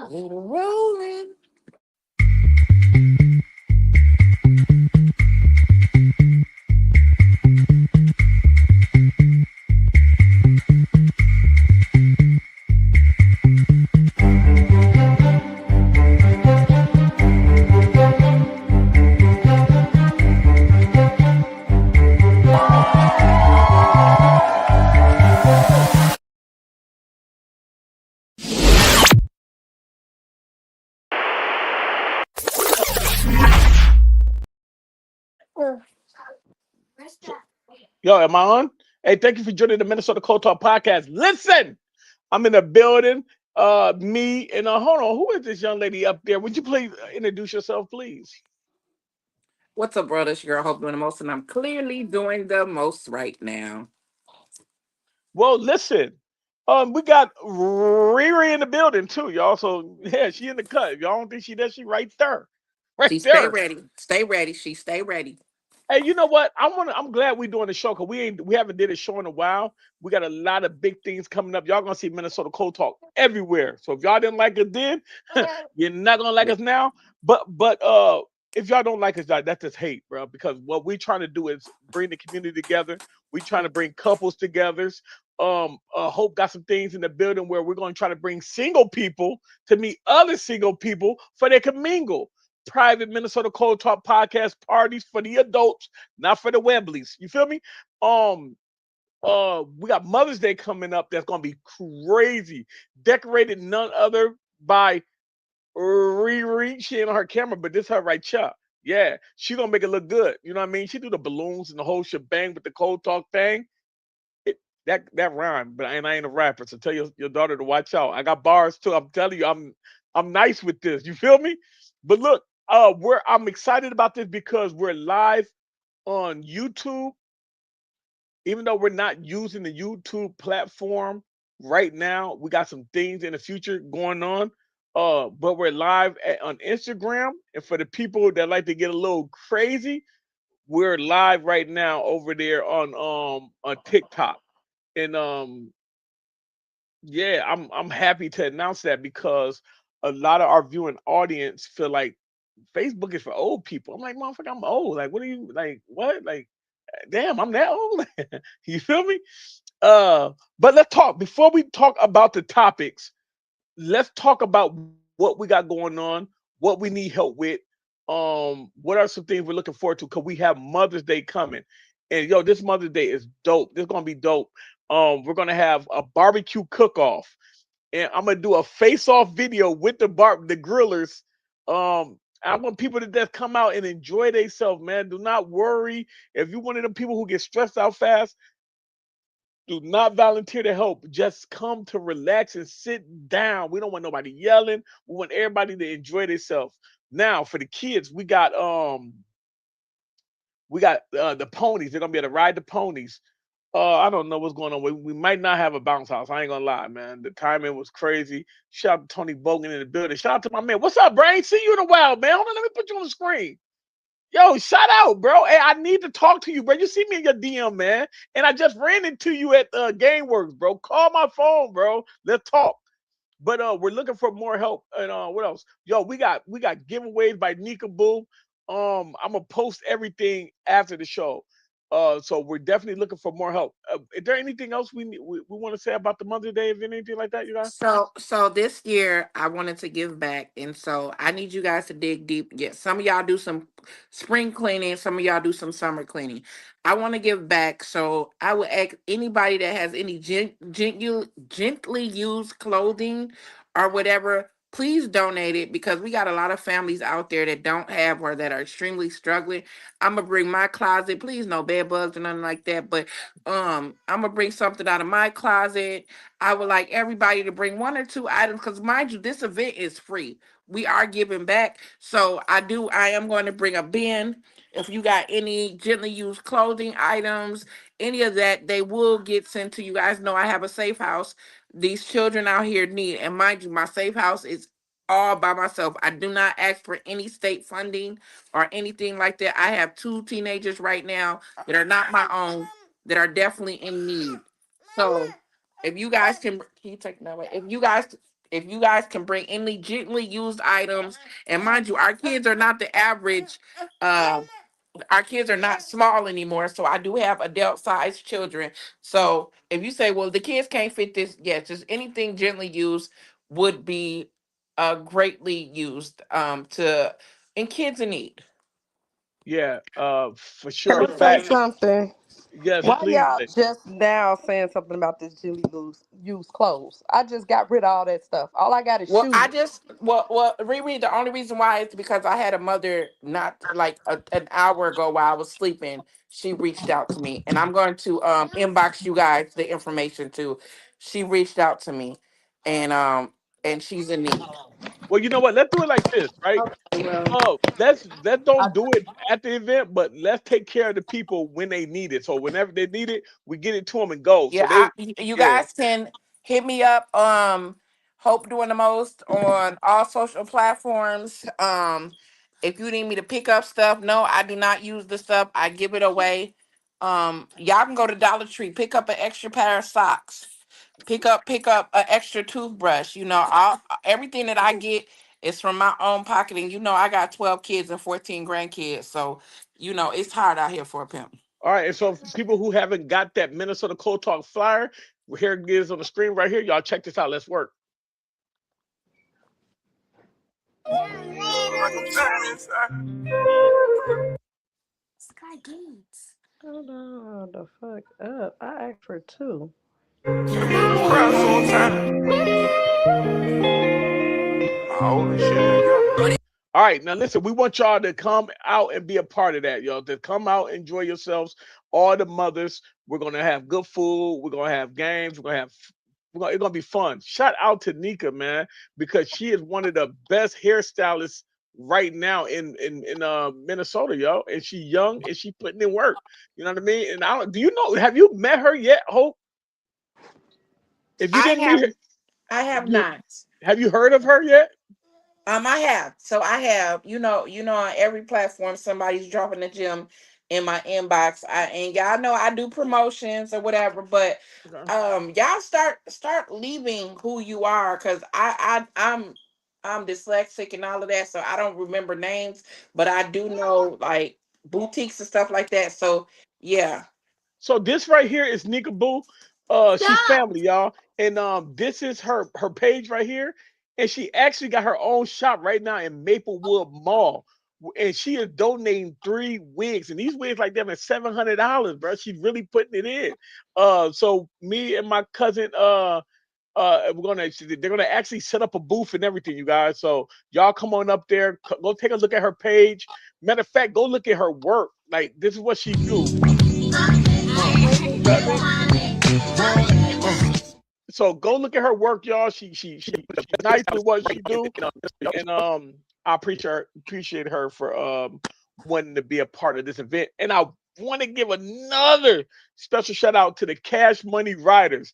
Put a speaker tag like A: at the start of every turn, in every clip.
A: Get rolling.
B: Yo, am I on? Hey, thank you for joining the Minnesota Cold Talk podcast. Listen, I'm in the building. Me and hold on, who is this young lady up there? Would you please introduce yourself, please?
A: What's up, brother? It's your girl, Hope doing the most, and I'm clearly doing the most right now.
B: Well, listen, we got Riri in the building too, y'all. So yeah, she in the cut. If y'all don't think she does, she right there, right
A: She stay
B: there.
A: ready. Stay ready. She stay ready.
B: Hey, you know what? I'm glad we doing the show because we haven't did a show in a while. We got a lot of big things coming up. Y'all gonna see Minnesota Cold Talk everywhere. So if y'all didn't like us then, you're not gonna like
A: Yeah.
B: us now. But if y'all don't like us, that's just hate, bro. Because what we trying to do is bring the community together. We trying to bring couples together. Hope got some things in the building where we're gonna try to bring single people to meet other single people for they can mingle private Minnesota Cold Talk podcast parties for the adults, not for the Wemblies. You feel me? Um, we got Mother's Day coming up. That's gonna be crazy. Decorated none other by Riri. She ain't on her camera, but this her right here. Yeah, she gonna make it look good. You know what I mean? She do the balloons and the whole shebang with the cold talk thing. It, that rhyme, but I ain't a rapper. So tell your daughter to watch out. I got bars too. I'm telling you, I'm nice with this. You feel me? But look, I'm excited about this because we're live on YouTube. Even though we're not using the YouTube platform right now, we got some things in the future going on. But we're live on Instagram, and for the people that like to get a little crazy, we're live right now over there on TikTok. And yeah, I'm happy to announce that because a lot of our viewing audience feel like Facebook is for old people. I'm like, motherfucker, I'm old. Like, what are you like? What? Like, damn, I'm that old. You feel me? But let's talk before we talk about the topics. Let's talk about what we got going on, what we need help with. What are some things we're looking forward to? Because we have Mother's Day coming, and yo, this Mother's Day is dope. This is gonna be dope. We're gonna have a barbecue cook-off, and I'm gonna do a face-off video with the grillers. I want people to just come out and enjoy themselves, man. Do not worry if you're one of them people who get stressed out fast. Do not volunteer to help. Just come to relax and sit down. We don't want nobody yelling. We want everybody to enjoy themselves. Now, for the kids, we got the ponies. They're gonna be able to ride the ponies. I don't know what's going on. We might not have a bounce house. I ain't gonna lie, man. The timing was crazy. Shout out to Tony Bogan in the building. Shout out to my man. What's up, Brain? See you in a while, man. Hold on, let me put you on the screen. Yo, shout out, bro. Hey, I need to talk to you, bro. You see me in your DM, man. And I just ran into you at GameWorks, bro. Call my phone, bro. Let's talk. But we're looking for more help. And what else? Yo, we got giveaways by Nika Boo. I'm gonna post everything after the show. So we're definitely looking for more help. Is there anything else we want to say about the Mother's Day? If anything like that, you guys?
A: So this year I wanted to give back, and so I need you guys to dig deep. Yeah, some of y'all do some spring cleaning, some of y'all do some summer cleaning. I want to give back, so I would ask anybody that has any gently used clothing or whatever. Please donate it because we got a lot of families out there that don't have or that are extremely struggling. I'm gonna bring my closet. Please, no bed bugs or nothing like that. But I'm gonna bring something out of my closet. I would like everybody to bring one or two items because, mind you, this event is free. We are giving back. So I am going to bring a bin. If you got any gently used clothing items, any of that, they will get sent to you guys. Know I have a safe house. These children out here need, and mind you, my safe house is all by myself. I do not ask for any state funding or anything like that. I have two teenagers right now that are not my own that are definitely in need. So if you guys can you take that away? If you guys If you guys can bring any gently used items, and mind you, our kids are not the average. Our kids are not small anymore, so I do have adult sized children. So if you say, well, the kids can't fit this, yes, just anything gently used would be greatly used to in kids in need.
B: Yeah, for
C: Can
B: sure.
C: I say
B: Facts.
C: something?
B: Yes,
C: Why
B: please.
C: y'all just now saying something about this Jilly used clothes? I just got rid of all that stuff. All I got is
A: Well, I
C: shoes.
A: just Riri. The only reason why is because I had a mother not like an hour ago while I was sleeping. She reached out to me, and I'm going to inbox you guys the information too. She reached out to me, and and she's in need.
B: Well, you know what? Let's do it like this, right?
C: Okay, well,
B: Let's
C: I,
B: don't do it at the event, but let's take care of the people when they need it. So whenever they need it, we get it to them and go. So
A: Yeah,
B: they,
A: you
B: yeah.
A: guys can hit me up. Hope doing the most on all social platforms. If you need me to pick up stuff, no, I do not use the stuff. I give it away. Y'all can go to Dollar Tree, pick up an extra pair of socks, pick up an extra toothbrush. You know, all everything that I get is from my own pocket, and you know I got 12 kids and 14 grandkids, so you know it's hard out here for a pimp.
B: All right. And so for people who haven't got that Minnesota Cold Talk flyer, here it is on the screen right here. Y'all check this out. Let's work.
A: Sky Gates.
C: hold on the fuck up. I asked for two.
B: All right, now listen, we want y'all to come out and be a part of that, y'all. To come out, enjoy yourselves. All the mothers, we're gonna have good food. We're gonna have games. It's gonna be fun. Shout out to Nika, man, because she is one of the best hairstylists right now in Minnesota, yo. And she young and she putting in work. You know what I mean? And I don't, do you know? Have you met her yet, Hope? If you
A: I
B: didn't meet
A: have
B: her,
A: I have
B: you
A: not.
B: have you heard of her yet?
A: I have. So I have, on every platform somebody's dropping the gym in my inbox. And y'all know I do promotions or whatever, but
B: Okay.
A: y'all start leaving who you are because I'm dyslexic and all of that, so I don't remember names, but I do know like boutiques and stuff like that. So yeah.
B: So this right here is Nika Boo. She's family, y'all. And this is her page right here. And she actually got her own shop right now in Maplewood Mall. And she is donating 3 wigs. And these wigs like them at $700, bro. She's really putting it in. So me and my cousin they're gonna actually set up a booth and everything, you guys. So y'all come on up there, go take a look at her page. Matter of fact, go look at her work. Like this is what she do. You got me? So go look at her work, y'all. She's nice with what she do, and I appreciate her for wanting to be a part of this event. And I want to give another special shout out to the Cash Money Riders.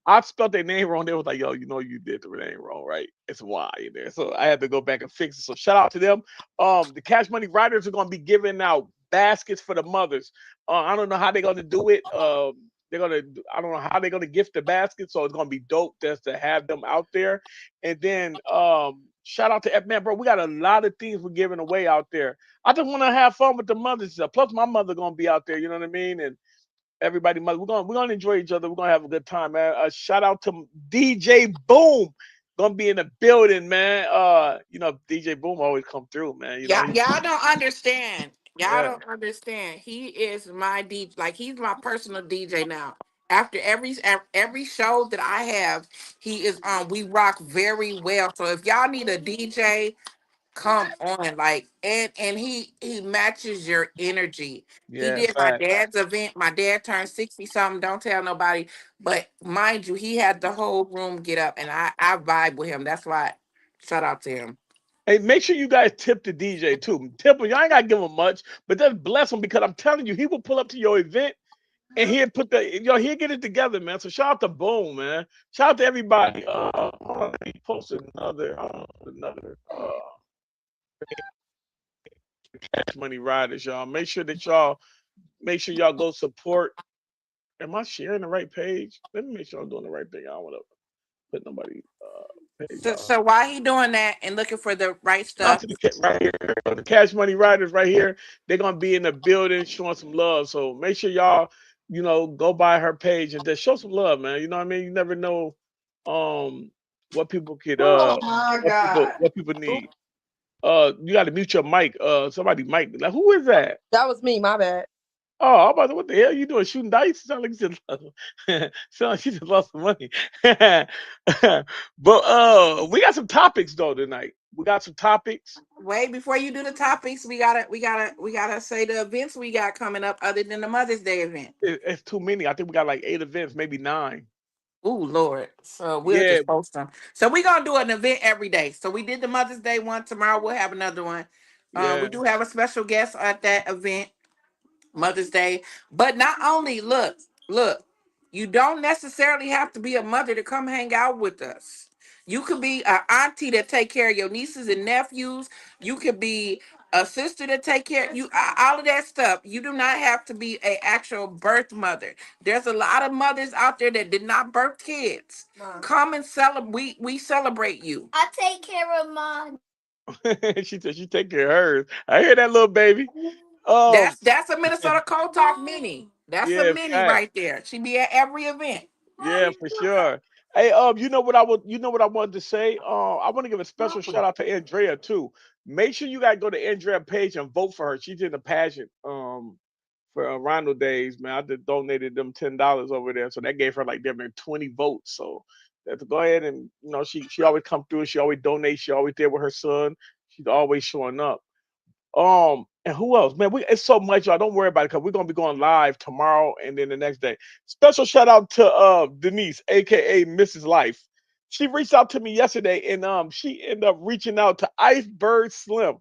B: I spelled their name wrong. They was like, "Yo, you know you did the name wrong, right? It's a Y in there." So I had to go back and fix it. So shout out to them. The Cash Money Riders are going to be giving out baskets for the mothers. I don't know how they're going to do it. I don't know how they're gonna gift the basket, so it's gonna be dope just to have them out there. And then shout out to man, bro. We got a lot of things we're giving away out there. I just want to have fun with the mothers. Plus, my mother gonna be out there. You know what I mean? And everybody, mother, we're gonna enjoy each other. We're gonna have a good time, man. Shout out to DJ Boom. Gonna be in the building, man. DJ Boom always come through, man. You know,
A: Y'all don't understand. Y'all
B: yeah,
A: don't understand. He is my DJ. Like he's my personal DJ now. After every show that I have, he is on. We rock very well. So if y'all need a DJ, come on. Like and he matches your energy. He
B: yeah,
A: did my
B: fact.
A: dad's event. My dad turned 60 something. Don't tell nobody. But mind you, he had the whole room get up, and I vibe with him. That's why. Shout out to him.
B: Hey, make sure you guys tip the DJ too. Tip him. Y'all ain't gotta give him much, but just bless him because I'm telling you, he will pull up to your event and he'll get it together, man. So shout out to Boom, man. Shout out to everybody. Let me post another Cash Money Riders, y'all. Make sure y'all go support. Am I sharing the right page? Let me make sure I'm doing the right thing. I don't want to put nobody y'all.
A: So while he doing that and looking for the right
B: Out
A: stuff,
B: to right here, the Cash Money Riders right here. They're gonna be in the building showing some love. So make sure y'all, go by her page and just show some love, man. You know what I mean? You never know, um, what people could,
C: Oh my God.
B: what people
C: Oop,
B: need. You got to mute your mic. Somebody mic. Like, who is that?
C: that was me. My bad.
B: Oh, I'm about to, what the hell you doing? Shooting dice? Sound like you just sound like you just lost some money. But we got some topics though tonight. We got some topics.
A: wait before you do the topics, we gotta say the events we got coming up other than the Mother's Day event.
B: It's too many. I think we got like 8 events, maybe 9.
A: Oh Lord. So we'll
B: Yeah,
A: just post them. So we're gonna do an event every day. So we did the Mother's Day one. Tomorrow we'll have another one.
B: yeah.
A: We do have a special guest at that event. Mother's Day. But not only, look, you don't necessarily have to be a mother to come hang out with us. You could be an auntie that take care of your nieces and nephews. You could be a sister that take care of you. All of that stuff. You do not have to be a actual birth mother. There's a lot of mothers out there that did not birth kids. Come and celebrate. We celebrate you. I take care of mine.
B: She said she take care of hers. I hear that little baby.
A: That's a Minnesota Cold Talk mini. That's a
B: Yeah,
A: mini
B: fact.
A: right there. She be at every event.
B: Yeah, for sure. Hey, you know what I wanted to say? I want to give a special shout out to Andrea too. Make sure you guys go to Andrea page and vote for her. She's in the pageant for Ronald Days, man. I just donated them $10 over there. So that gave her like damn near 20 votes. So to go ahead and she always come through, she always donates, she always there with her son. She's always showing up. And who else? Man, it's so much, y'all. Don't worry about it because we're gonna be going live tomorrow and then the next day. Special shout out to Denise, aka Mrs. Life. She reached out to me yesterday and she ended up reaching out to Iceberg Slim.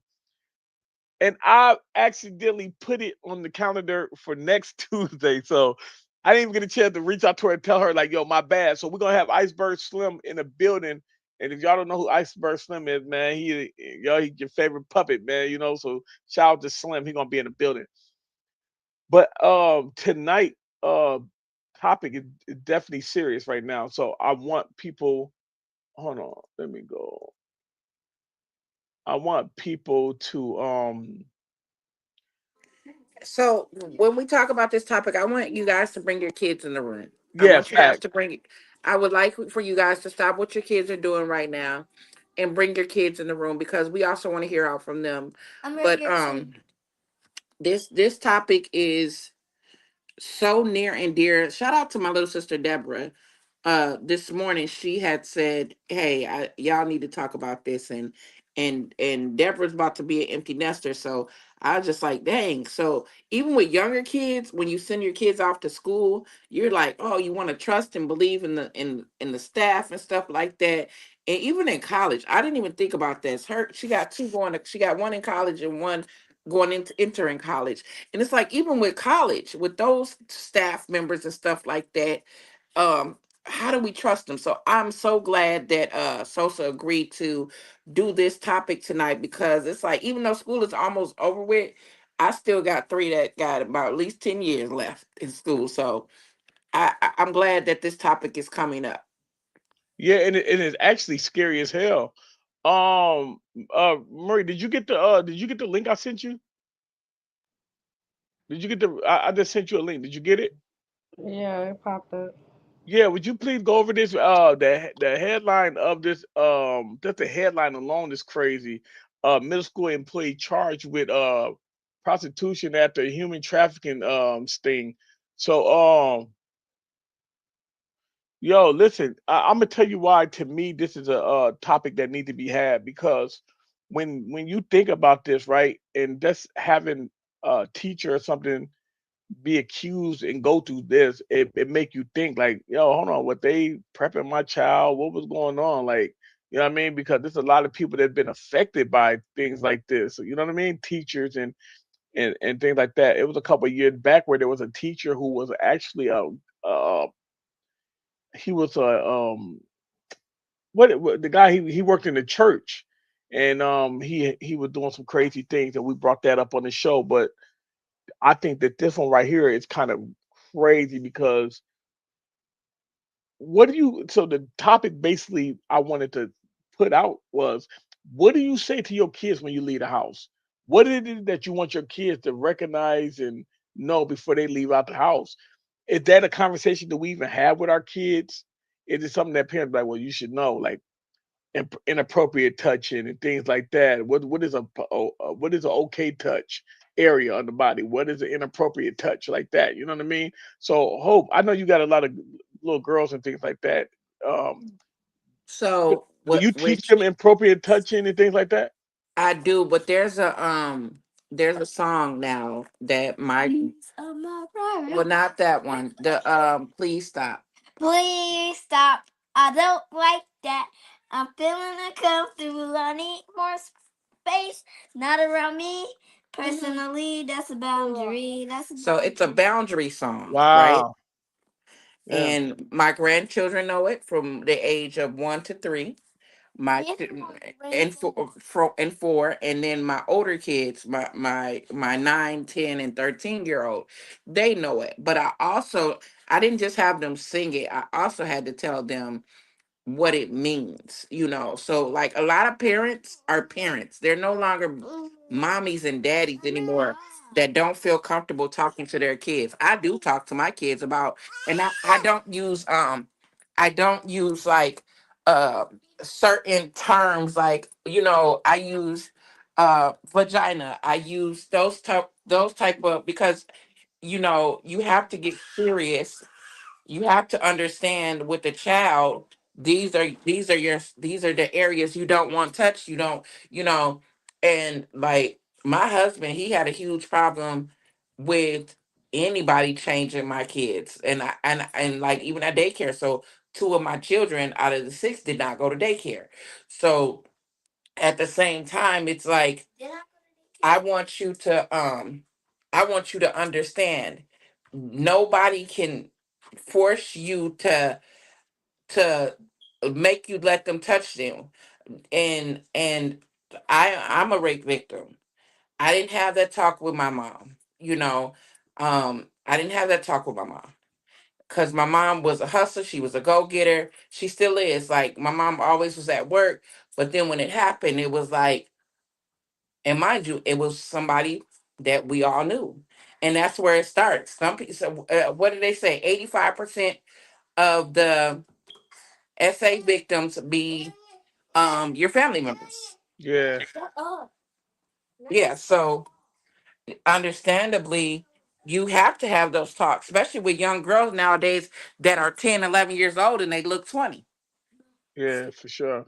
B: And I accidentally put it on the calendar for next Tuesday. So I didn't even get a chance to reach out to her and tell her, like, yo, my bad. So we're gonna have Iceberg Slim in the building. And if y'all don't know who Iceberg Slim is, man, he's your favorite puppet, man. So shout out to Slim. He's gonna be in the building. But tonight topic is definitely serious right now. So I want people, hold on, let me go. I want people to
A: So when we talk about this topic, I want you guys to bring your kids in the room. I
B: yeah,
A: want you guys
B: fact.
A: to bring. I would like for you guys to stop what your kids are doing right now, and bring your kids in the room because we also want to hear out from them. But this topic is so near and dear. Shout out to my little sister Deborah. This morning she had said, "Hey, y'all need to talk about this," and Deborah's about to be an empty nester, so I was just like, "Dang!" So even with younger kids, when you send your kids off to school, you're like, "Oh, you want to trust and believe in the staff and stuff like that." And even in college, I didn't even think about this. She got two going. She got one in college and one going into entering college. And it's like even with college, with those staff members and stuff like that, how do we trust them? So I'm so glad that Sosa agreed to do this topic tonight because it's like even though school is almost over with, I still got three that got about at least 10 years left in school. So I'm glad that this topic is coming up.
B: Yeah, and it is actually scary as hell. Um, Murray, did you get the link I sent you? Did you get I just sent you a link. Did you get it?
C: Yeah, it popped up.
B: Yeah, would you please go over this? The headline of this, just the headline alone is crazy. Middle school employee charged with prostitution after a human trafficking sting. So yo, listen, I'm gonna tell you why. To me, this is a topic that needs to be had because when you think about this, right, and just having a teacher or something be accused and go through this, it make you think like, yo, hold on, what they prepping my child? What was going on? Like, you know what I mean? Because there's a lot of people that have been affected by things like this. You know what I mean? Teachers and things like that. It was a couple of years back where there was a teacher who was actually uh he was a the guy he worked in the church and he was doing some crazy things and we brought that up on the show. But I think that this one right here is kind of crazy because what do you so the topic basically I wanted to put out was, what do you say to your kids when you leave the house? What is it that you want your kids to recognize and know before they leave out the house? Is that a conversation that we even have with our kids? Is it something that parents be like, well, you should know, like inappropriate touching and things like that? What is what is an okay touch area on the body? What is an inappropriate touch like that? You know what I mean? So Hope, I know you got a lot of little girls and things like that. Um,
A: So
B: do
A: what
B: you teach
A: which
B: them appropriate touching and things like that?
A: I do, but there's a song now that my well, not that one. The please stop. Please stop. I don't like that. I'm feeling uncomfortable. I need more space. Not around me. Personally, that's a boundary. So it's a boundary song, right?
B: Wow. Yeah.
A: And my grandchildren know it from the age of 1 to 3. My and four, and then my older kids, my 9, 10, and 13-year-old, they know it. But I didn't just have them sing it. I also had to tell them what it means, so like a lot of parents are parents, they're no longer mommies and daddies anymore that don't feel comfortable talking to their kids. I do talk to my kids about, and I don't use like uh certain terms, like I use vagina, I use those type of, because you have to get serious, you have to understand with the child, these are the areas you don't want touched, you don't, and like my husband, he had a huge problem with anybody changing my kids, and like even at daycare. So two of my children out of the six did not go to daycare. So at the same time, it's like I want you to understand, nobody can force you to make you let them touch them. And I'm a rape victim. I didn't have that talk with my mom. I didn't have that talk with my mom because my mom was a hustler. She was a go-getter. She still is. Like, my mom always was at work, but then when it happened, it was like, and mind you, it was somebody that we all knew. And that's where it starts. Some people, so, what did they say? 85% of the SA victims be your family members.
B: Yeah.
A: Yeah, so understandably, you have to have those talks, especially with young girls nowadays that are 10, 11 years old and they look 20.
B: Yeah, for sure.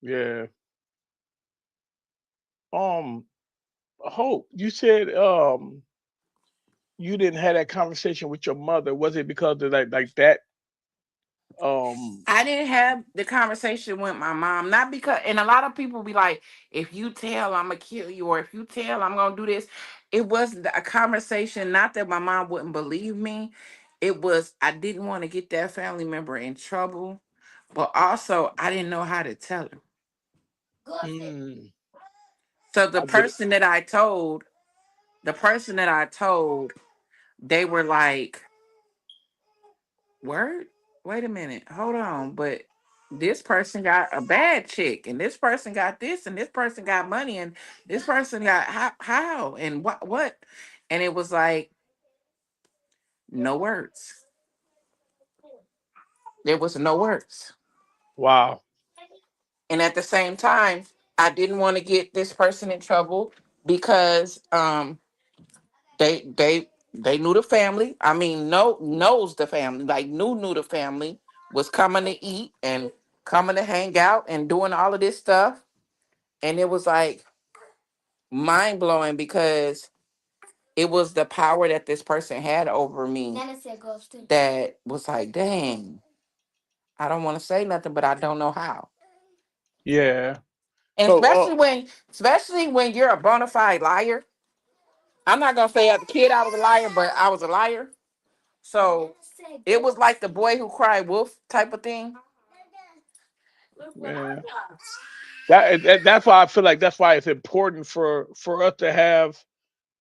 B: Yeah. Um, Hope, you said you didn't have that conversation with your mother. Was it because of like that? Um,
A: I didn't have the conversation with my mom, not because, and a lot of people be like, if you tell, I'm gonna kill you, or if you tell, I'm gonna do this. It wasn't a conversation, not that my mom wouldn't believe me. It was, I didn't want to get that family member in trouble, but also I didn't know how to tell her.
B: mm,
A: So the
B: I get it.
A: person that I told, they were like, word? Wait a minute. Hold on. But this person got a bad chick, and this person got this, and this person got money, and this person got how and what? And it was like, no words. There was no words.
B: Wow.
A: And at the same time, I didn't want to get this person in trouble because they knew the family. I mean, knows the family, like knew the family was coming to eat and coming to hang out and doing all of this stuff. And it was like mind blowing because it was the power that this person had over me that was like, dang, I don't want to say nothing, but I don't know how.
B: Yeah.
A: And
B: So,
A: especially when you're a bona fide liar. I'm not gonna say as a kid I was a liar, but I was a liar. So it was like the boy who cried wolf type of thing.
B: man, that's why I feel like that's why it's important for us to have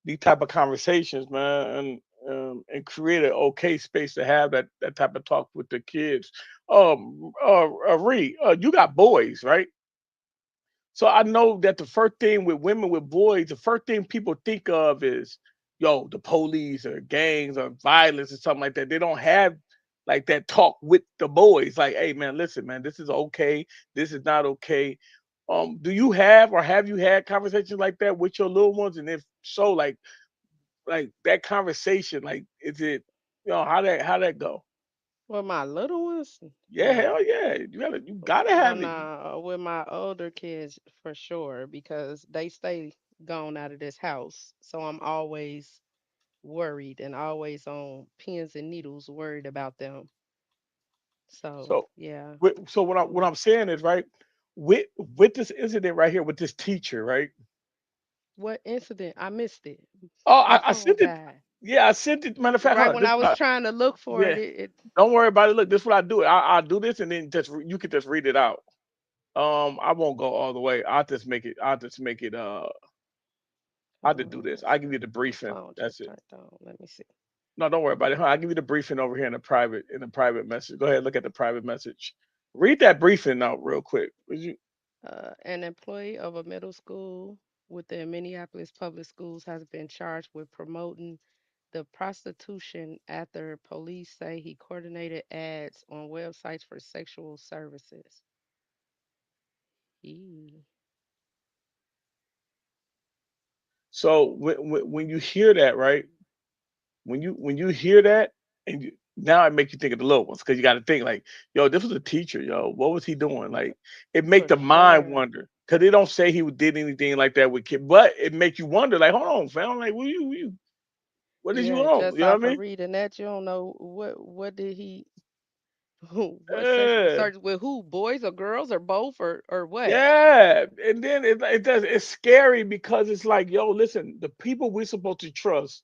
B: these type of conversations, man, and create an okay space to have that type of talk with the kids. Ree, you got boys, right? So I know that the first thing with women with boys, the first thing people think of is, yo, the police or gangs or violence or something like that. They don't have like that talk with the boys. Like, hey man, listen, man, this is okay. This is not okay. Do you have or have you had conversations like that with your little ones? And if so, like that conversation, like, is it, how that go?
C: With my little ones,
B: Yeah,
C: no.
B: hell yeah. You gotta have it.
C: No, with my older kids for sure because they stay gone out of this house. So I'm always worried and always on pins and needles worried about them. So
B: So,
C: yeah.
B: so what
C: Mm.
B: I'm saying is, right, with this incident right here with this teacher, right?
C: What incident? I missed it.
B: Oh,
C: My
B: I
C: phone
B: sent it.
C: died.
B: Yeah, I sent it. Matter of fact, hold
C: Right
B: on.
C: when I was trying to look for it,
B: Yeah,
C: it
B: don't worry about it. Look, this is what I do. I'll do this, and then you can just read it out. I won't go all the way. I'll just make it. I'll just make it. I'll just do this. I'll give you the
C: my
B: briefing.
C: phone
B: That's
C: just
B: it.
C: turned on. Let me see.
B: No, don't worry about it. Huh? I'll give you the briefing over here in the private message. Go ahead, look at the private message. Read that briefing out real quick. Would you?
C: An employee of a middle school within Minneapolis Public Schools has been charged with promoting the prostitution after police say he coordinated ads on websites for sexual services. Eee.
B: So when you hear that, right? When you hear that, now it makes you think of the little ones because you got to think like, yo, this was a teacher, yo, what was he doing? Like, it make
C: For
B: the mind
C: sure.
B: wonder because they don't say he did anything like that with kids, but it make you wonder, like, hold on, fam, like, what did you
C: Yeah,
B: on?
C: just
B: You know
C: off
B: what I
C: of
B: mean?
C: reading that, you don't know what did he what sexual
B: Yeah,
C: service with who? Boys or girls or both or what?
B: yeah, and then it's scary because it's like, yo, listen, the people we're supposed to trust,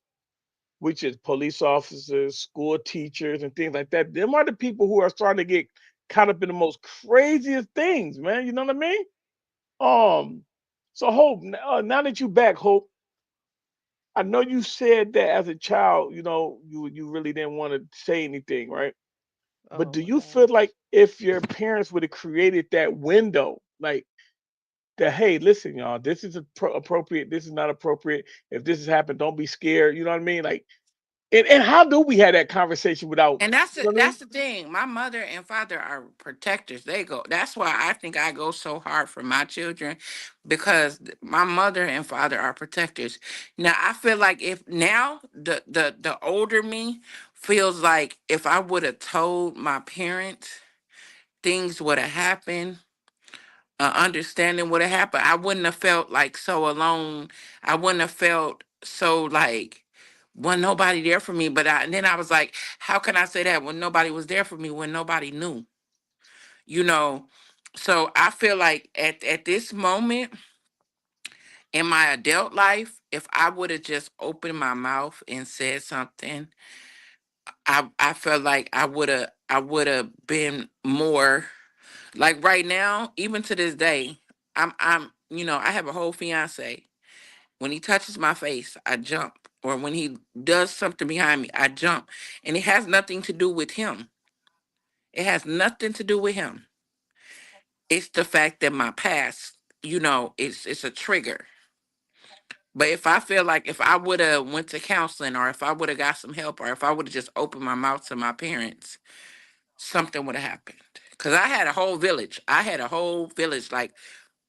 B: which is police officers, school teachers, and things like that. Them are the people who are starting to get caught up in the most craziest things, man. You know what I mean? Um, so Hope, now that you back, Hope, I know you said that as a child, you really didn't want to say anything, right? But
C: Oh
B: do
C: my
B: you feel like
C: gosh.
B: if your parents would have created that window, like that, hey, listen, y'all, this is appropriate, this is not appropriate. If this has happened, don't be scared. You know what I mean? Like, and how do we have that conversation without,
A: And that's
B: you
A: the
B: know what I mean?
A: that's the thing. My mother and father are protectors. They go. That's why I think I go so hard for my children, because my mother and father are protectors. Now I feel like if now the older me feels like if I would have told my parents, things would have happened, understanding would have happened. I wouldn't have felt like so alone. I wouldn't have felt so like when nobody there for me. And then I was like, how can I say that when nobody was there for me, when nobody knew, you know? So I feel like at this moment in my adult life, if I would have just opened my mouth and said something, I felt like I would have been more like right now, even to this day, I have a whole fiance. When he touches my face, I jump. Or when he does something behind me, I jump. And it has nothing to do with him. It has nothing to do with him. It's the fact that my past, it's a trigger. But if I feel like if I would have went to counseling, or if I would have got some help, or if I would have just opened my mouth to my parents, something would have happened. Cause I had a whole village. I had a whole village. Like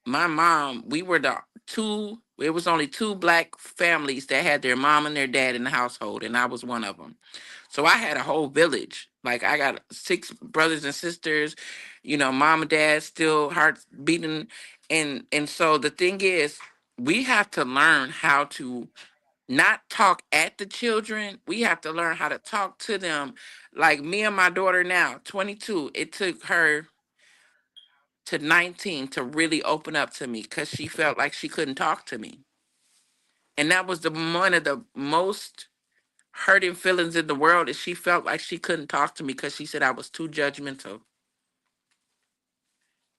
A: my mom, we were the two. It was only two black families that had their mom and their dad in the household, and I was one of them. So I had a whole village. Like I got six brothers and sisters. Mom and dad still hearts beating, and so the thing is, we have to learn how to not talk at the children. We have to learn how to talk to them. Like me and my daughter now, 22. It took her to 19 to really open up to me because she felt like she couldn't talk to me. And that was the one of the most hurting feelings in the world, is she felt like she couldn't talk to me because she said I was too judgmental.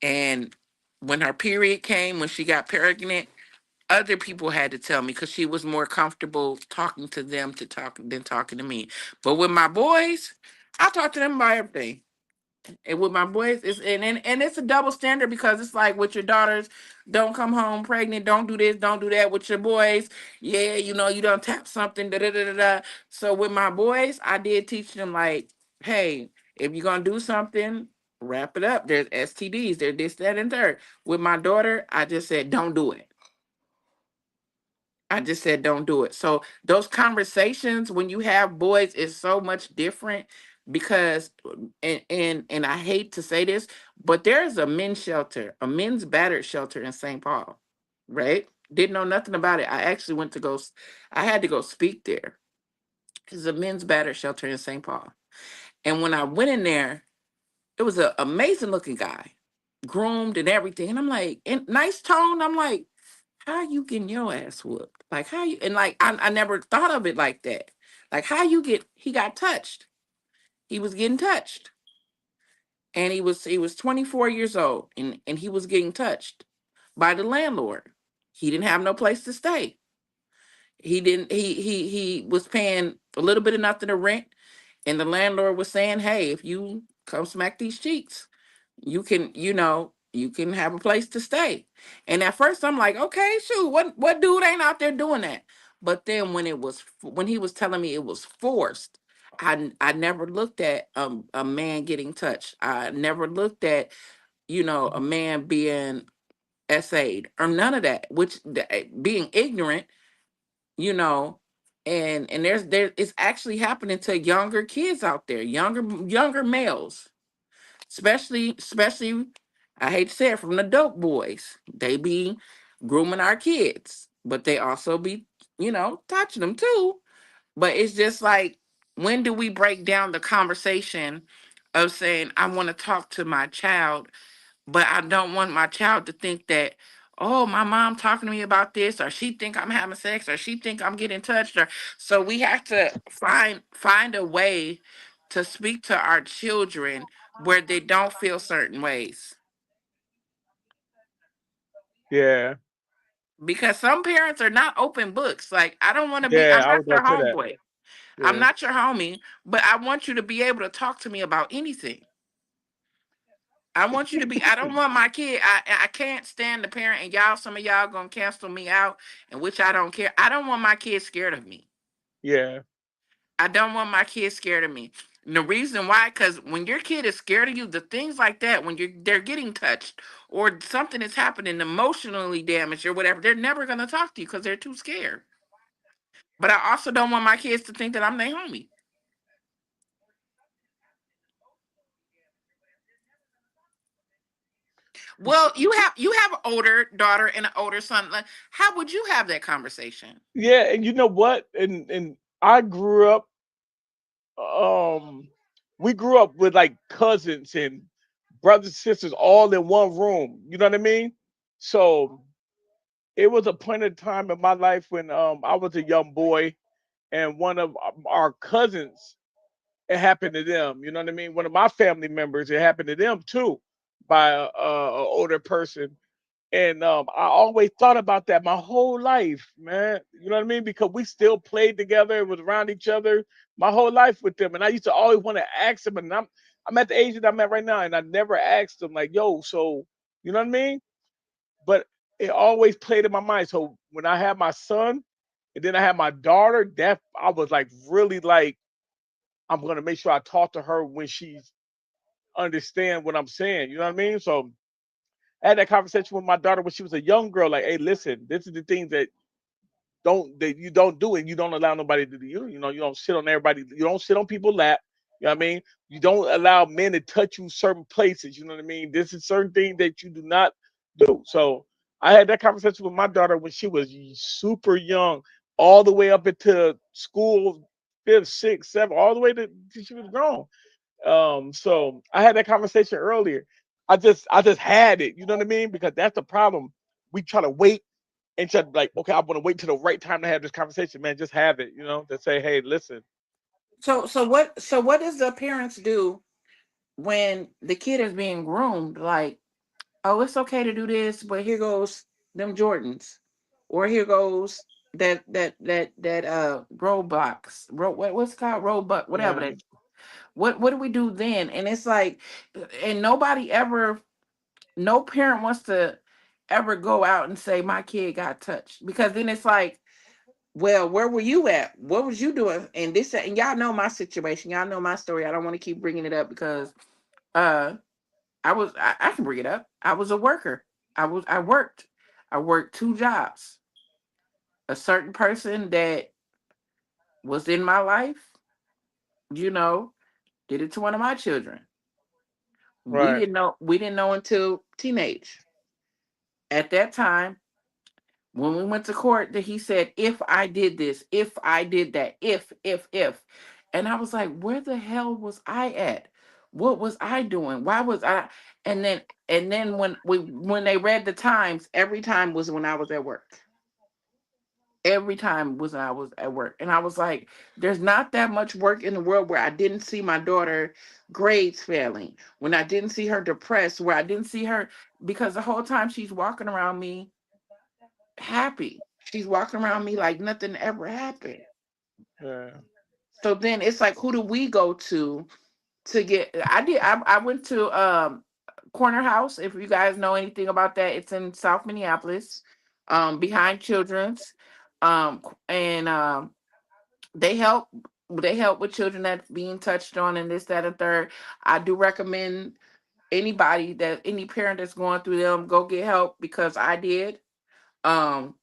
A: And when her period came, when she got pregnant, other people had to tell me because she was more comfortable talking to them than talking to me. But with my boys, I talk to them about everything. And with my boys, it's and it's a double standard because it's like with your daughters, don't come home pregnant, don't do this, don't do that. With your boys, yeah, you don't tap something, da da da da da. So with my boys, I did teach them like, hey, if you're gonna do something, wrap it up. There's STDs, there's this, that, and third. With my daughter, I just said, don't do it. I just said don't do it. So those conversations when you have boys is so much different because and I hate to say this, but there's a men's shelter, a men's battered shelter in St. Paul, right? Didn't know nothing about it. I actually went to I had to go speak there. It's a men's battered shelter in St. Paul. And when I went in there, it was an amazing looking guy, groomed and everything. And I'm like, and nice tone. I'm like, how you getting your ass whooped? Like how you and like I never thought of it like that. Like how you get he got touched. He was getting touched. And he was 24 years old and he was getting touched by the landlord. He didn't have no place to stay. He didn't he was paying a little bit of nothing to rent. And the landlord was saying, hey, if you come smack these cheeks, you can have a place to stay. And at first I'm like, okay, shoot, what dude ain't out there doing that? But then when he was telling me it was forced, I never looked at a man getting touched. I never looked at, a man being essayed or none of that, which being ignorant, you know, and there it's actually happening to younger kids out there, younger males, especially I hate to say it, from the dope boys. They be grooming our kids, but they also be, touching them too. But it's just like, when do we break down the conversation of saying, I want to talk to my child, but I don't want my child to think that, oh, my mom talking to me about this, or she think I'm having sex, or she think I'm getting touched, or so we have to find a way to speak to our children where they don't feel certain ways.
B: Yeah,
A: Because some parents are not open books. Like, I don't want to be,
B: yeah,
A: I'm
B: I
A: not
B: was
A: your
B: gonna say that.
A: homeboy. I'm
B: Yeah,
A: not your homie, but I want you to be able to talk to me about anything. I want you to be. I don't want my kid. I can't stand the parent, and y'all. Some of y'all gonna cancel me out, and which I don't care. I don't want my kids scared of me.
B: yeah,
A: I don't want my kids scared of me. And the reason why, because when your kid is scared of you, the things like that, when they're getting touched or something is happening, emotionally damaged or whatever, they're never gonna talk to you because they're too scared. But I also don't want my kids to think that I'm their homie. Well, you have an older daughter and an older son. Like, how would you have that conversation?
B: yeah. And you know what? And I grew up. Um, we grew up with like cousins and brothers and sisters all in one room. You know what I mean? So it was a point in time in my life when I was a young boy, and one of our cousins, it happened to them. You know what I mean? One of my family members, it happened to them too, by a older person. And I always thought about that my whole life, man. You know what I mean? Because we still played together, was around each other my whole life with them. And I used to always want to ask them, and I'm at the age that I'm at right now, and I never asked them like, yo, so you know what I mean? But it always played in my mind. So when I had my son, and then I had my daughter, that I was like really like, I'm gonna make sure I talk to her when she's understand what I'm saying. You know what I mean? So I had that conversation with my daughter when she was a young girl. Like, hey, listen, this is the things that you don't do, and you don't allow nobody to do you. You know, you don't sit on everybody. You don't sit on people's lap. You know what I mean? You don't allow men to touch you certain places. You know what I mean? This is certain things that you do not do. So I had that conversation with my daughter when she was super young, all the way up into school, fifth, sixth, seventh, all the way to she was grown. So I had that conversation earlier. I just had it, you know what I mean? Because that's the problem. We try to wait and try to like, okay, I want to wait till the right time to have this conversation, man. Just have it, to say, hey, listen.
A: So what does the parents do when the kid is being groomed? Like, oh, it's okay to do this, but here goes them Jordans, or here goes that Roblox, what's it called, Robux, whatever
B: Yeah.
A: that. What do we do then? And it's like, and nobody ever, no parent wants to ever go out and say my kid got touched, because then it's like, well, where were you at? What was you doing? And this, and y'all know my situation. Y'all know my story. I don't want to keep bringing it up because uh I can bring it up. I was a worker. I worked. I worked two jobs. A certain person that was in my life, you know, did it to one of my children.
B: Right.
A: We didn't know until teenage. At that time, when we went to court, that he said, if I did this, if I did that, if. And I was like, where the hell was I at? What was I doing? Why was I? And then when they read the times, every time was when I was at work. Every time was when I was at work. And I was like, there's not that much work in the world where I didn't see my daughter grades failing, when I didn't see her depressed, where I didn't see her, because the whole time she's walking around me happy. She's walking around me like nothing ever happened.
B: Yeah.
A: So then it's like, who do we go to get? I went to Corner House. If you guys know anything about that, it's in South Minneapolis, behind Children's, and they help with children that's being touched on and this, that, and third. I do recommend anybody, that any parent that's going through them, go get help, because I did. Um,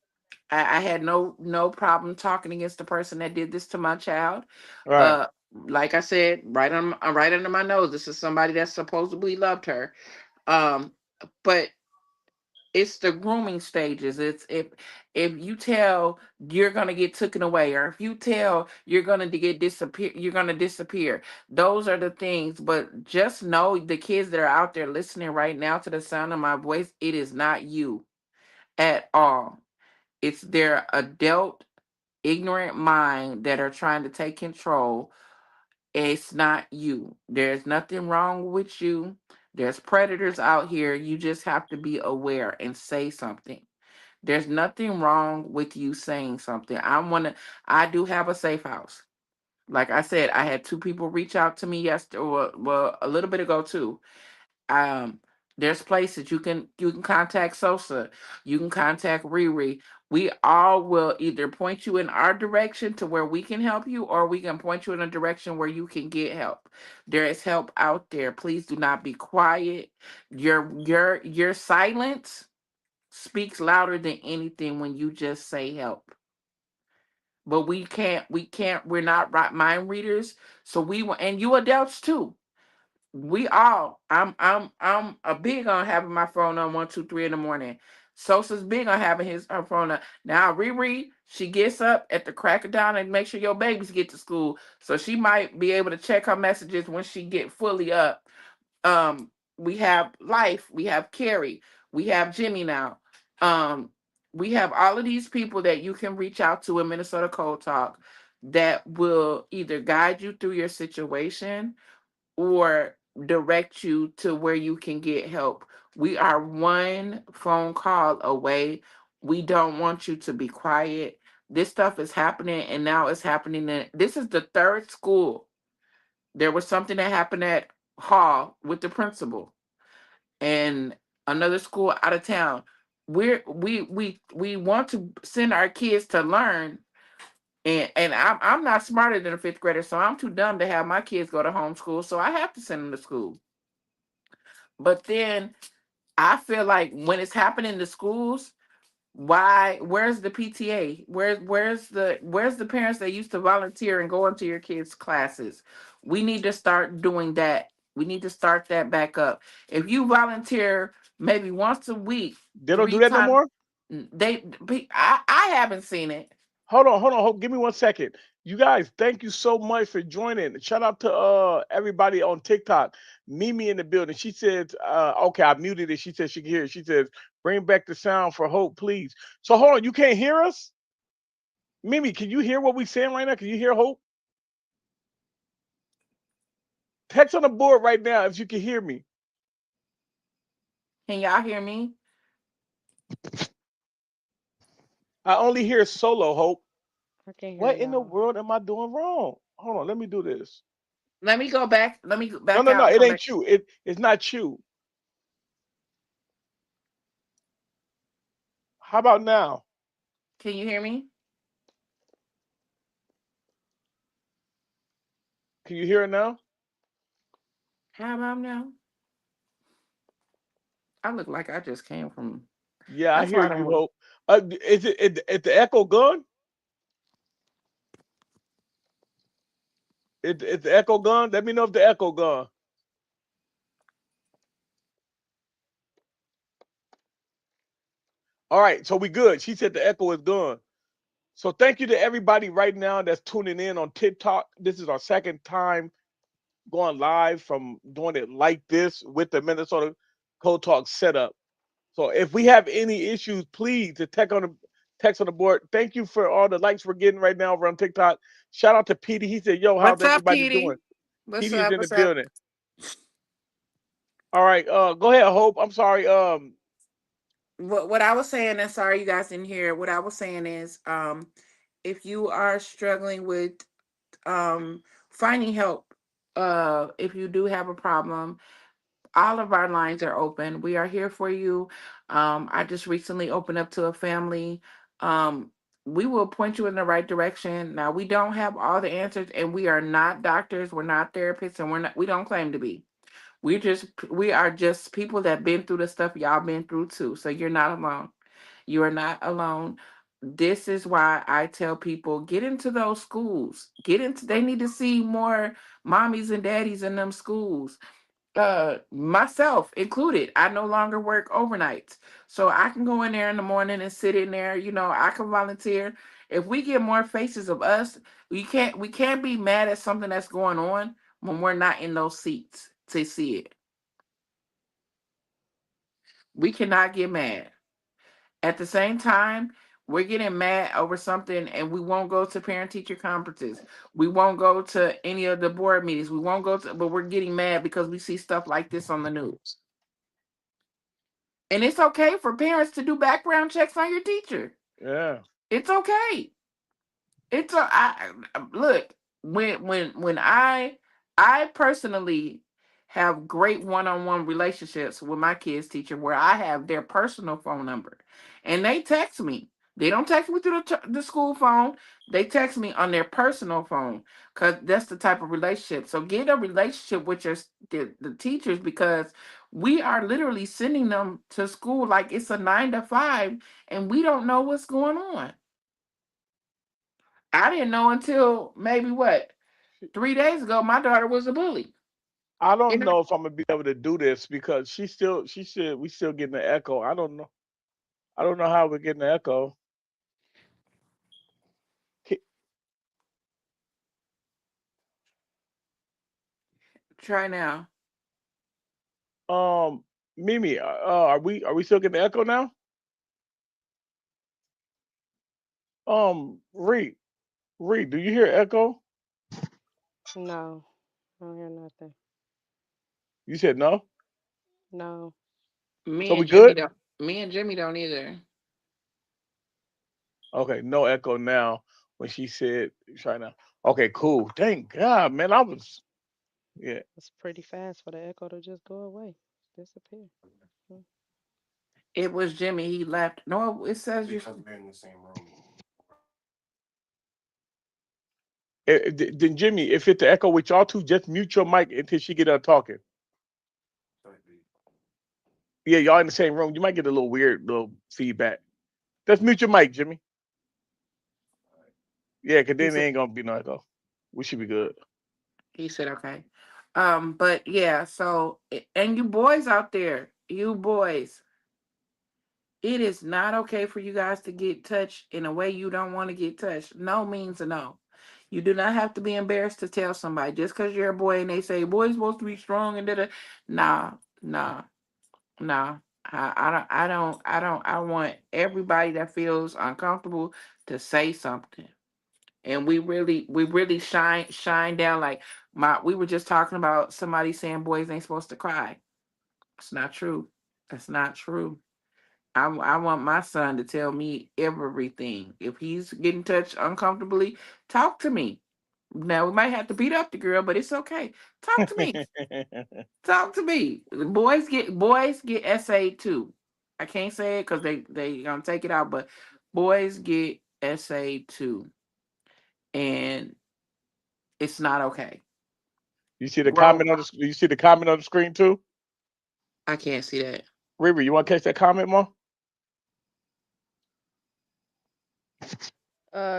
A: I had no problem talking against the person that did this to my child.
B: Right.
A: Uh, like I said, right under my nose, this is somebody that supposedly loved her. Um, but it's the grooming stages. It's if you tell you're gonna get taken away, or if you tell you're gonna disappear. Those are the things. But just know, the kids that are out there listening right now to the sound of my voice, it is not you at all. It's their adult, ignorant mind that are trying to take control. It's not you. There's nothing wrong with you. There's predators out here. You just have to be aware and say something. There's nothing wrong with you saying something. I do have a safe house. Like I said, I had two people reach out to me yesterday, well, a little bit ago too. um there's places you can contact Sosa, you can contact Riri. We all will either point you in our direction to where we can help you, or we can point you in a direction where you can get help. There is help out there. Please do not be quiet. Your silence speaks louder than anything when you just say help. But we're not right mind readers. So and you adults too, we all I'm a big on having my phone on 1 2 3 in the morning. Sosa's big on having her phone on. Now Riri, she gets up at the crack of dawn and make sure your babies get to school, so she might be able to check her messages when she get fully up. We have Life, we have Carrie, we have Jimmy now. um we have all of these people that you can reach out to in Minnesota Cold Talk, that will either guide you through your situation or direct you to where you can get help. We are one phone call away. We don't want you to be quiet. This stuff is happening, and now it's happening. This is the third school. There was something that happened at Hall with the principal, and another school out of town. We want to send our kids to learn, and I'm not smarter than a fifth grader, so I'm too dumb to have my kids go to homeschool. So I have to send them to school. But then I feel like when it's happening in the schools, where's the PTA? Where's the parents that used to volunteer and go into your kids' classes? We need to start doing that. We need to start that back up. If you volunteer maybe once a week,
B: They don't do
A: three
B: that no
A: times,
B: more.
A: I haven't seen it.
B: Hold on, give me 1 second. You guys, thank you so much for joining. Shout out to everybody on TikTok. Mimi in the building. She said, okay, I muted it. She said she can hear it. She says, bring back the sound for Hope, please. So hold on, you can't hear us? Mimi, can you hear what we saying right now? Can you hear Hope? Text on the board right now if you can hear me.
A: Can y'all hear me?
B: I only hear solo Hope.
C: I can hear
B: What in the
C: y'all.
B: world am I doing wrong? Hold on, let me do this.
A: Let me go back. Let me go
B: No,
A: back
B: no,
A: out
B: no.
A: and
B: It
A: come back.
B: ain't you. It's not you. How about now?
A: Can you hear me?
B: Can you hear it now?
A: How about now? I look like I just came from.
B: Yeah, I
A: That's
B: hear
A: why I
B: you,
A: don't.
B: Hope. Is the echo gone? Is the echo gone? Let me know if the echo gone. All right, so we good. She said the echo is gone. So thank you to everybody right now that's tuning in on TikTok. This is our second time going live from doing it like this with the Minnesota Code Talk setup. So if we have any issues, please to text on the board. Thank you for all the likes we're getting right now over on TikTok. Shout out to Petey. He said, "Yo, how's
A: What's up,
B: everybody doing?"
A: Petey? What's
B: Petey is
A: up?
B: in the
A: What's up?
B: building. All right, go ahead, Hope. I'm sorry.
A: What I was saying, and sorry you guys didn't hear. What I was saying is, if you are struggling with finding help, if you do have a problem, all of our lines are open. We are here for you. I just recently opened up to a family. Um, we will point you in the right direction. Now we don't have all the answers, and we are not doctors. We're not therapists, and we're not. We don't claim to be. We are just people that been through the stuff y'all been through too. So you're not alone. You are not alone. This is why I tell people get into those schools. Get into they need to see more mommies and daddies in them schools. Myself included. I no longer work overnights. So I can go in there in the morning and sit in there, I can volunteer. If we get more faces of us, we can't be mad at something that's going on when we're not in those seats to see it. We cannot get mad. At the same time, we're getting mad over something and we won't go to parent teacher conferences. We won't go to any of the board meetings. We won't go to, but we're getting mad because we see stuff like this on the news. And it's okay for parents to do background checks on your teacher.
B: Yeah,
A: It's okay. Look, when I personally have great one-on-one relationships with my kids teacher where I have their personal phone number and they text me. They don't text me through the school phone. They text me on their personal phone because that's the type of relationship. So get a relationship with the teachers because we are literally sending them to school like it's a 9 to 5 and we don't know what's going on. I didn't know until maybe what 3 days ago. My daughter was a bully.
B: I don't
A: And
B: know if I'm gonna be able to do this because she said we still getting the echo. I don't know. I don't know how we're getting the echo. Ki-
A: try now.
B: Um, Mimi, are we still getting the echo now? Reed, Reed, do you hear echo?
C: No, I don't hear nothing.
B: You said no.
C: No.
B: So
A: Me
B: we
A: and Jimmy
B: good?
A: don't. Me and Jimmy don't either.
B: Okay, no echo now. When she said try now. Okay, cool. Thank God, man. I was yeah.
C: It's pretty fast for the echo to just go away, disappear. Mm.
A: It was Jimmy. He left. No, it says you.
B: Then Jimmy, if it's the echo with y'all two, just mute your mic until she get done talking. Yeah, y'all in the same room. You might get a little weird little feedback. Just mute your mic, Jimmy. Yeah, cause
A: He
B: then there
A: said.
B: ain't gonna be no echo. We should be good.
A: He said okay. But yeah. So and you boys out there, you boys, it is not okay for you guys to get touched in a way you don't want to get touched. No means a no. You do not have to be embarrassed to tell somebody just because you're a boy and they say boys supposed to be strong and da. Nah, nah. No, I want everybody that feels uncomfortable to say something. And we really shine down like we were just talking about somebody saying boys ain't supposed to cry. It's not true. That's not true. I want my son to tell me everything. If he's getting touched uncomfortably, talk to me. Now we might have to beat up the girl, but it's okay. Talk to me. Talk to me. Boys get SA too. I can't say it because they gonna take it out, but boys get SA too, and it's not okay.
B: You see the
A: Grow.
B: comment on the you see the comment on the screen too?
A: I can't see that.
B: Riri, you want to catch that comment, Mo?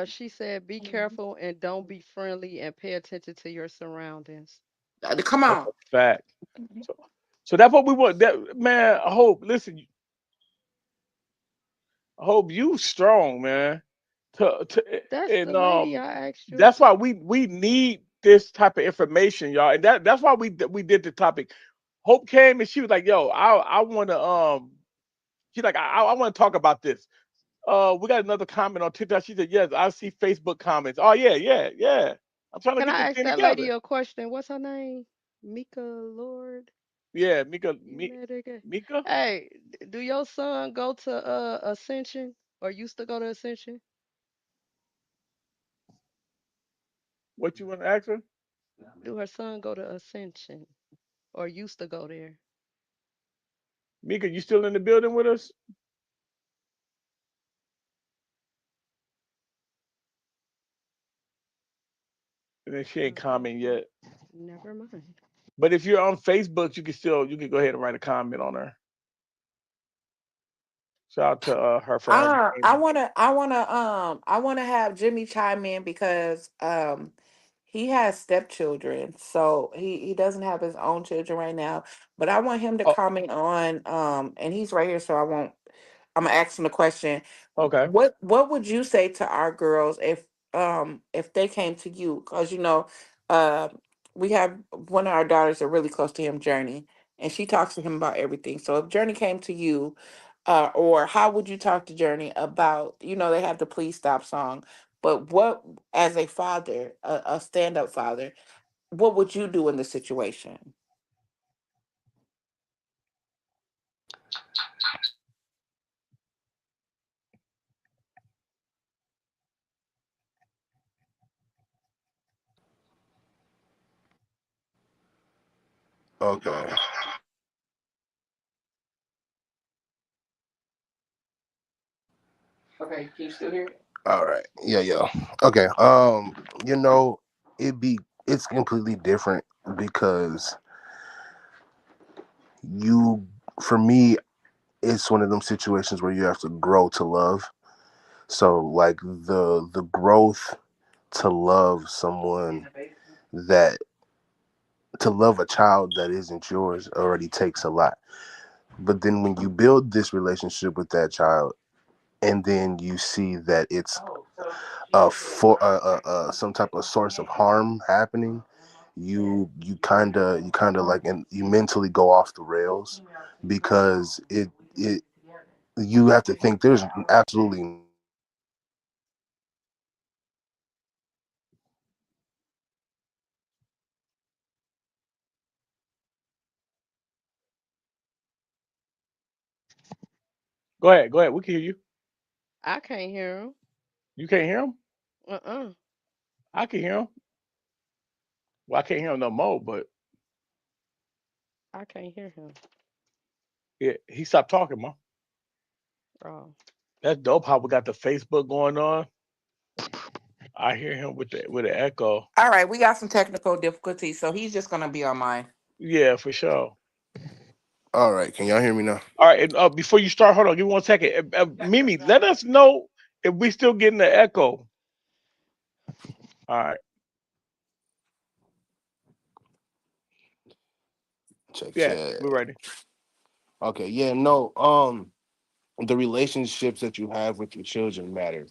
C: She said, "Be careful and don't be friendly and pay attention to your surroundings."
A: Come
B: That's
A: on.
B: a fact. So, so that's what we want. That man, I hope. Listen, I hope you strong, man.
C: That's
B: And
C: the lady I asked you.
B: that's why we need this type of information, y'all. And that's why we did the topic. Hope came and she was like, "Yo, I want to she's like, I want to talk about this." We got another comment on TikTok. She said, "Yes, I see Facebook comments." Oh yeah, yeah, yeah. I'm trying to
C: Can
B: get this
C: I ask
B: thing
C: that lady
B: together.
C: a question? What's her name? Mika Lord.
B: Yeah,
C: You met her again.
B: Mika,
C: Hey, do your son go to Ascension or used to go to Ascension?
B: what you want to ask her?
C: Do her son go to Ascension or used to go there?
B: Mika, you still in the building with us? And then she ain't comment yet.
C: Never mind.
B: But if you're on Facebook, you can go ahead and write a comment on her. Shout out to her for her
A: I
B: name.
A: wanna, I wanna, I wanna have Jimmy chime in because he has stepchildren, so he doesn't have his own children right now. But I want him to
B: Oh,
A: comment on and he's right here, so I won't. I'm gonna ask him a question.
B: okay.
A: What would you say to our girls if they came to you? Because uh we have one of our daughters are really close to him, Journey, and she talks to him about everything. So if Journey came to you, or how would you talk to Journey about, they have the Please Stop song, but what, as a father, a stand up father, what would you do in the situation?
D: Okay.
A: Okay, can you still hear it?
D: All right. Yeah, yeah. Okay. You know, it be it's completely different because you for me it's one of them situations where you have to grow to love. So like the growth to love someone that to love a child that isn't yours already takes a lot. But then when you build this relationship with that child and then you see that it's for some type of source of harm happening, you kind of like, and you mentally go off the rails because it you have to think there's absolutely
B: Go ahead. Go ahead. We can hear you.
C: I can't hear him.
B: You can't hear him?
C: Uh-uh.
B: I can hear him. Well, I can't hear him no more, but
C: I can't hear him.
B: yeah, he stopped talking, man.
C: Oh.
B: That's dope how we got the Facebook going on. I hear him with the echo.
A: All right, we got some technical difficulties, so he's just gonna be on mine.
B: Yeah, for sure.
D: all right. Can y'all hear me now?
B: All right, and before you start, hold on, give me 1 second. Mimi, let us know if we still getting the echo. All right.
D: Check,
B: Yeah,
D: check.
B: we're ready.
D: Okay, yeah, no. The relationships that you have with your children matter,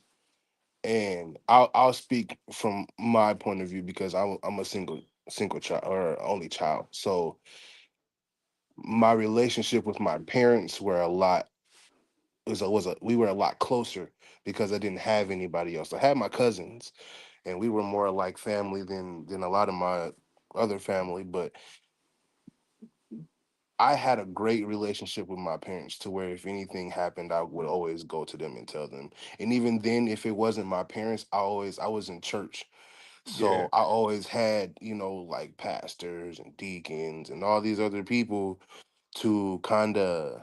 D: and I'll speak from my point of view because I'm a single child or only child. So my relationship with my parents were a lot was a we were a lot closer because I didn't have anybody else. I had my cousins, and we were more like family than a lot of my other family. But I had a great relationship with my parents to where if anything happened, I would always go to them and tell them. And even then, if it wasn't my parents, I was in church.
B: Yeah,
D: So I always had, like pastors and deacons and all these other people to kind of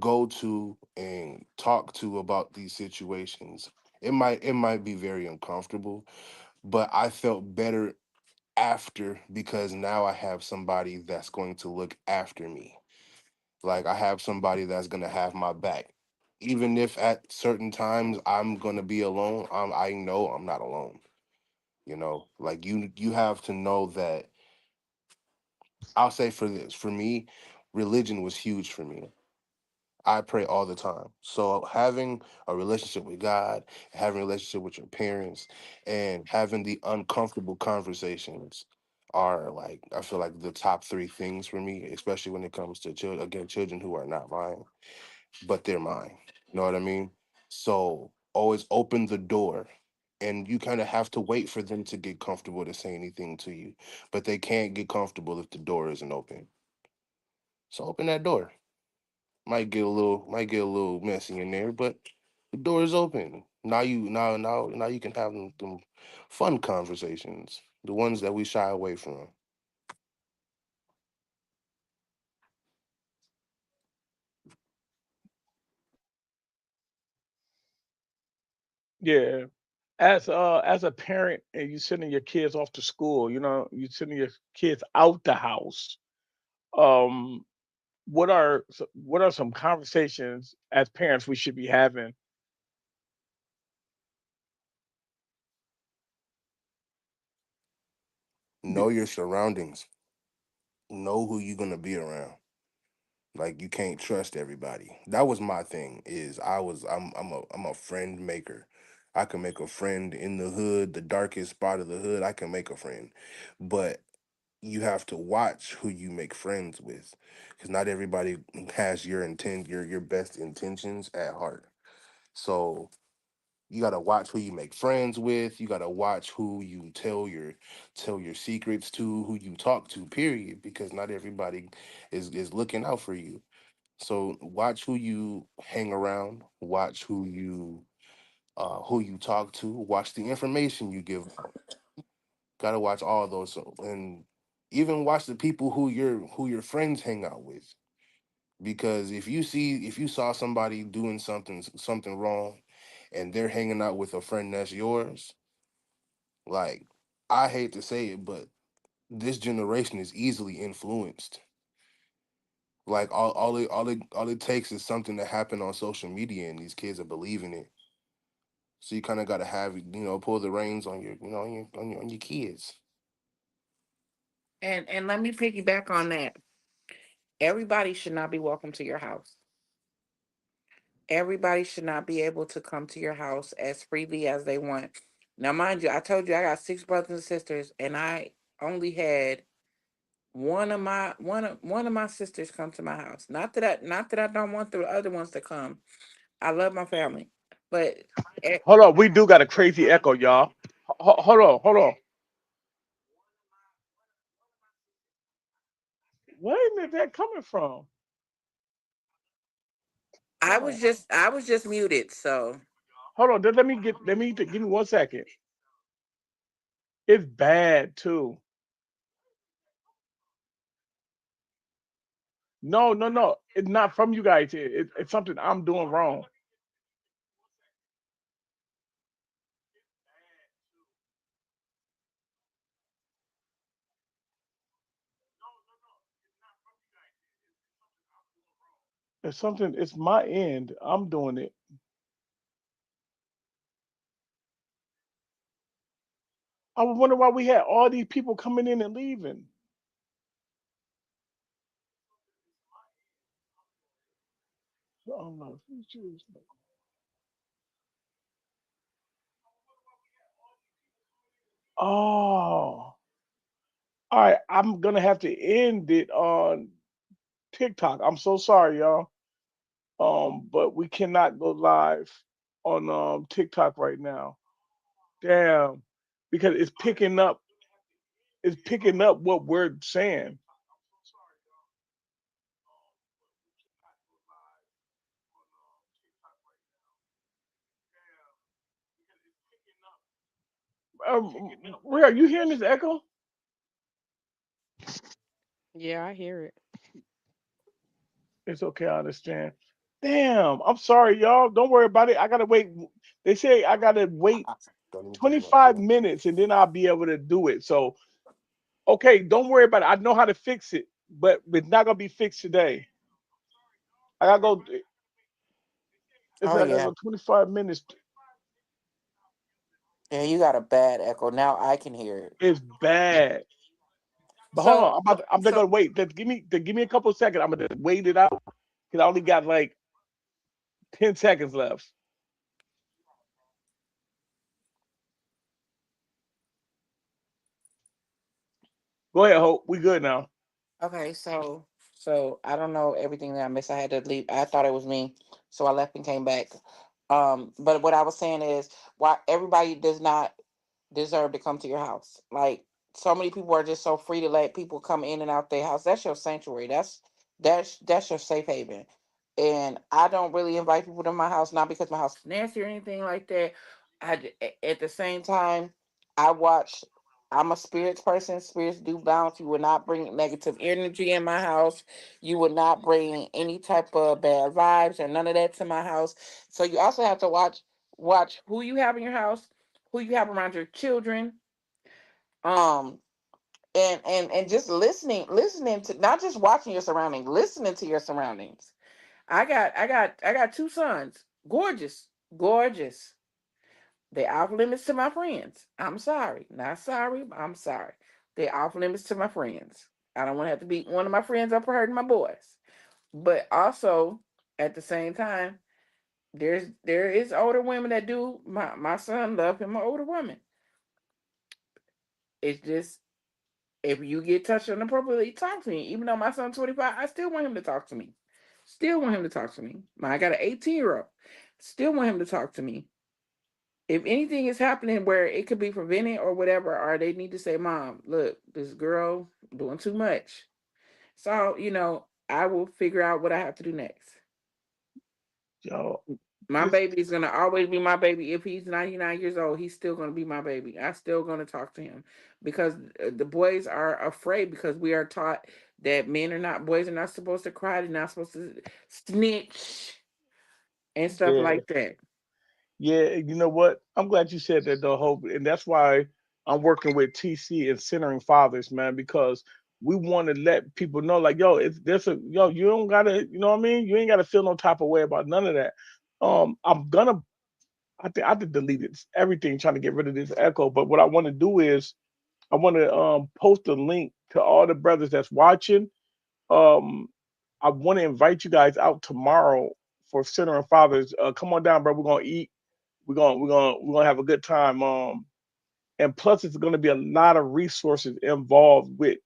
D: go to and talk to about these situations. It might be very uncomfortable, but I felt better after because now I have somebody that's going to look after me. Like I have somebody that's going to have my back. Even if at certain times I'm going to be alone, I know I'm not alone. Like you have to know that. I'll say for this, for me, religion was huge for me. I pray all the time. So having a relationship with God, having a relationship with your parents, and having the uncomfortable conversations are like I feel like the top three things for me, especially when it comes to children. Again, children who are not mine, but they're mine. You know what I mean? So always open the door. And you kind of have to wait for them to get comfortable to say anything to you. But they can't get comfortable if the door isn't open. So open that door. Might get a little messy in there, but the door is open. Now you can have them fun conversations, the ones that we shy away from.
B: yeah. As a parent and you sending your kids off to school, you sending your kids out the house. Um, what are some conversations as parents we should be having?
D: Know your surroundings. Know who you're gonna be around. Like you can't trust everybody. That was my thing. I'm a friend maker. I can make a friend in the hood, the darkest spot of the hood. I can make a friend, but you have to watch who you make friends with, because not everybody has your best intentions at heart. So you gotta watch who you make friends with. You gotta watch who you tell your secrets to, who you talk to. Period, because not everybody is looking out for you. So watch who you hang around. Watch who you talk to. Watch the information you give out. Gotta watch all those, and even watch the people who your friends hang out with. Because if you saw somebody doing something wrong, and they're hanging out with a friend that's yours, like I hate to say it, but this generation is easily influenced. Like all it takes is something to happen on social media, and these kids are believing it. So you kind of got to have pull the reins on your kids.
A: And let me piggyback on that. Everybody should not be welcome to your house. Everybody should not be able to come to your house as freely as they want. Now, mind you, I told you I got six brothers and sisters, and I only had one of my sisters come to my house. Not that I don't want the other ones to come. I love my family, but eh,
B: Hold on, we do got a crazy echo, y'all. Hold on, hold on. Where is that coming from?
A: I
B: Hold
A: was
B: on,
A: just muted. So
B: hold on. Give me 1 second. It's bad too. No, no, no. It's not from you guys. It's something I'm doing wrong. It's something. It's my end. I'm doing it. I was wondering why we had all these people coming in and leaving. I'm like, oh, all right. I'm gonna have to end it on TikTok. I'm so sorry, y'all. But we cannot go live on TikTok right now. Damn, because it's picking up what we're saying. Rhea, you hearing this echo?
C: Yeah, I hear it.
B: It's okay, I understand. Damn, I'm sorry, y'all. Don't worry about it. I gotta wait. They say I gotta wait
D: Don't even think about
B: 25
D: it.
B: minutes and then I'll be able to do it. So, okay, don't worry about it. I know how to fix it, but it's not gonna be fixed today. I gotta go. It's
A: Oh
B: like I gotta
A: yeah.
B: go 25 minutes.
A: Yeah, you got a bad echo. Now I can hear it.
B: It's bad. But hold on,
A: So
B: I'm not
A: so
B: gonna wait. Give me a couple of seconds. I'm gonna wait it out because I only got like 10 seconds left. Go ahead, Hope. We good now.
A: okay, so I don't know everything that I missed. I had to leave. I thought it was me. So I left and came back. But what I was saying is why everybody does not deserve to come to your house. Like so many people are just so free to let people come in and out their house. That's your sanctuary. That's your safe haven. And I don't really invite people to my house, not because my house is nasty or anything like that. At the same time, I watch. I'm a spirits person. Spirits do bounce. You will not bring negative energy in my house. You would not bring any type of bad vibes or none of that to my house. So you also have to watch who you have in your house, who you have around your children, um, and just listening to not just watching your surroundings, listening to your surroundings. I got two sons, gorgeous, gorgeous. They off limits to my friends. I'm sorry, not sorry. I'm sorry. They off limits to my friends. I don't want to have to beat one of my friends up for hurting my boys. But also at the same time, there is older women that do. My son love him an older woman. It's just if you get touched inappropriately, talk to me. Even though my son's 25, I still want him to talk to me. Still want him to talk to me. I got an 18-year-old. Still want him to talk to me. If anything is happening where it could be prevented or whatever, or they need to say, Mom, look, this girl doing too much. So, I will figure out what I have to do next.
B: Yo,
A: My
B: this
A: baby is gonna always be my baby. If he's 99 years old, he's still gonna be my baby. I still gonna talk to him because the boys are afraid because we are taught that boys are not supposed to cry. They're not supposed to snitch and stuff
B: yeah.
A: like that.
B: Yeah, you know what? I'm glad you said that though, Hope. And that's why I'm working with TC and centering fathers, man, because we want to let people know, like, yo, it's there's a yo, you don't gotta, you know what I mean? You ain't gotta feel no type of way about none of that. I'm gonna I did delete it, everything trying to get rid of this echo. But what I want to do is I want to post a link to all the brothers that's watching. Um I want to invite you guys out tomorrow for centering fathers. Come on down, bro. We're gonna eat, we're gonna have a good time. And plus, it's gonna be a lot of resources involved with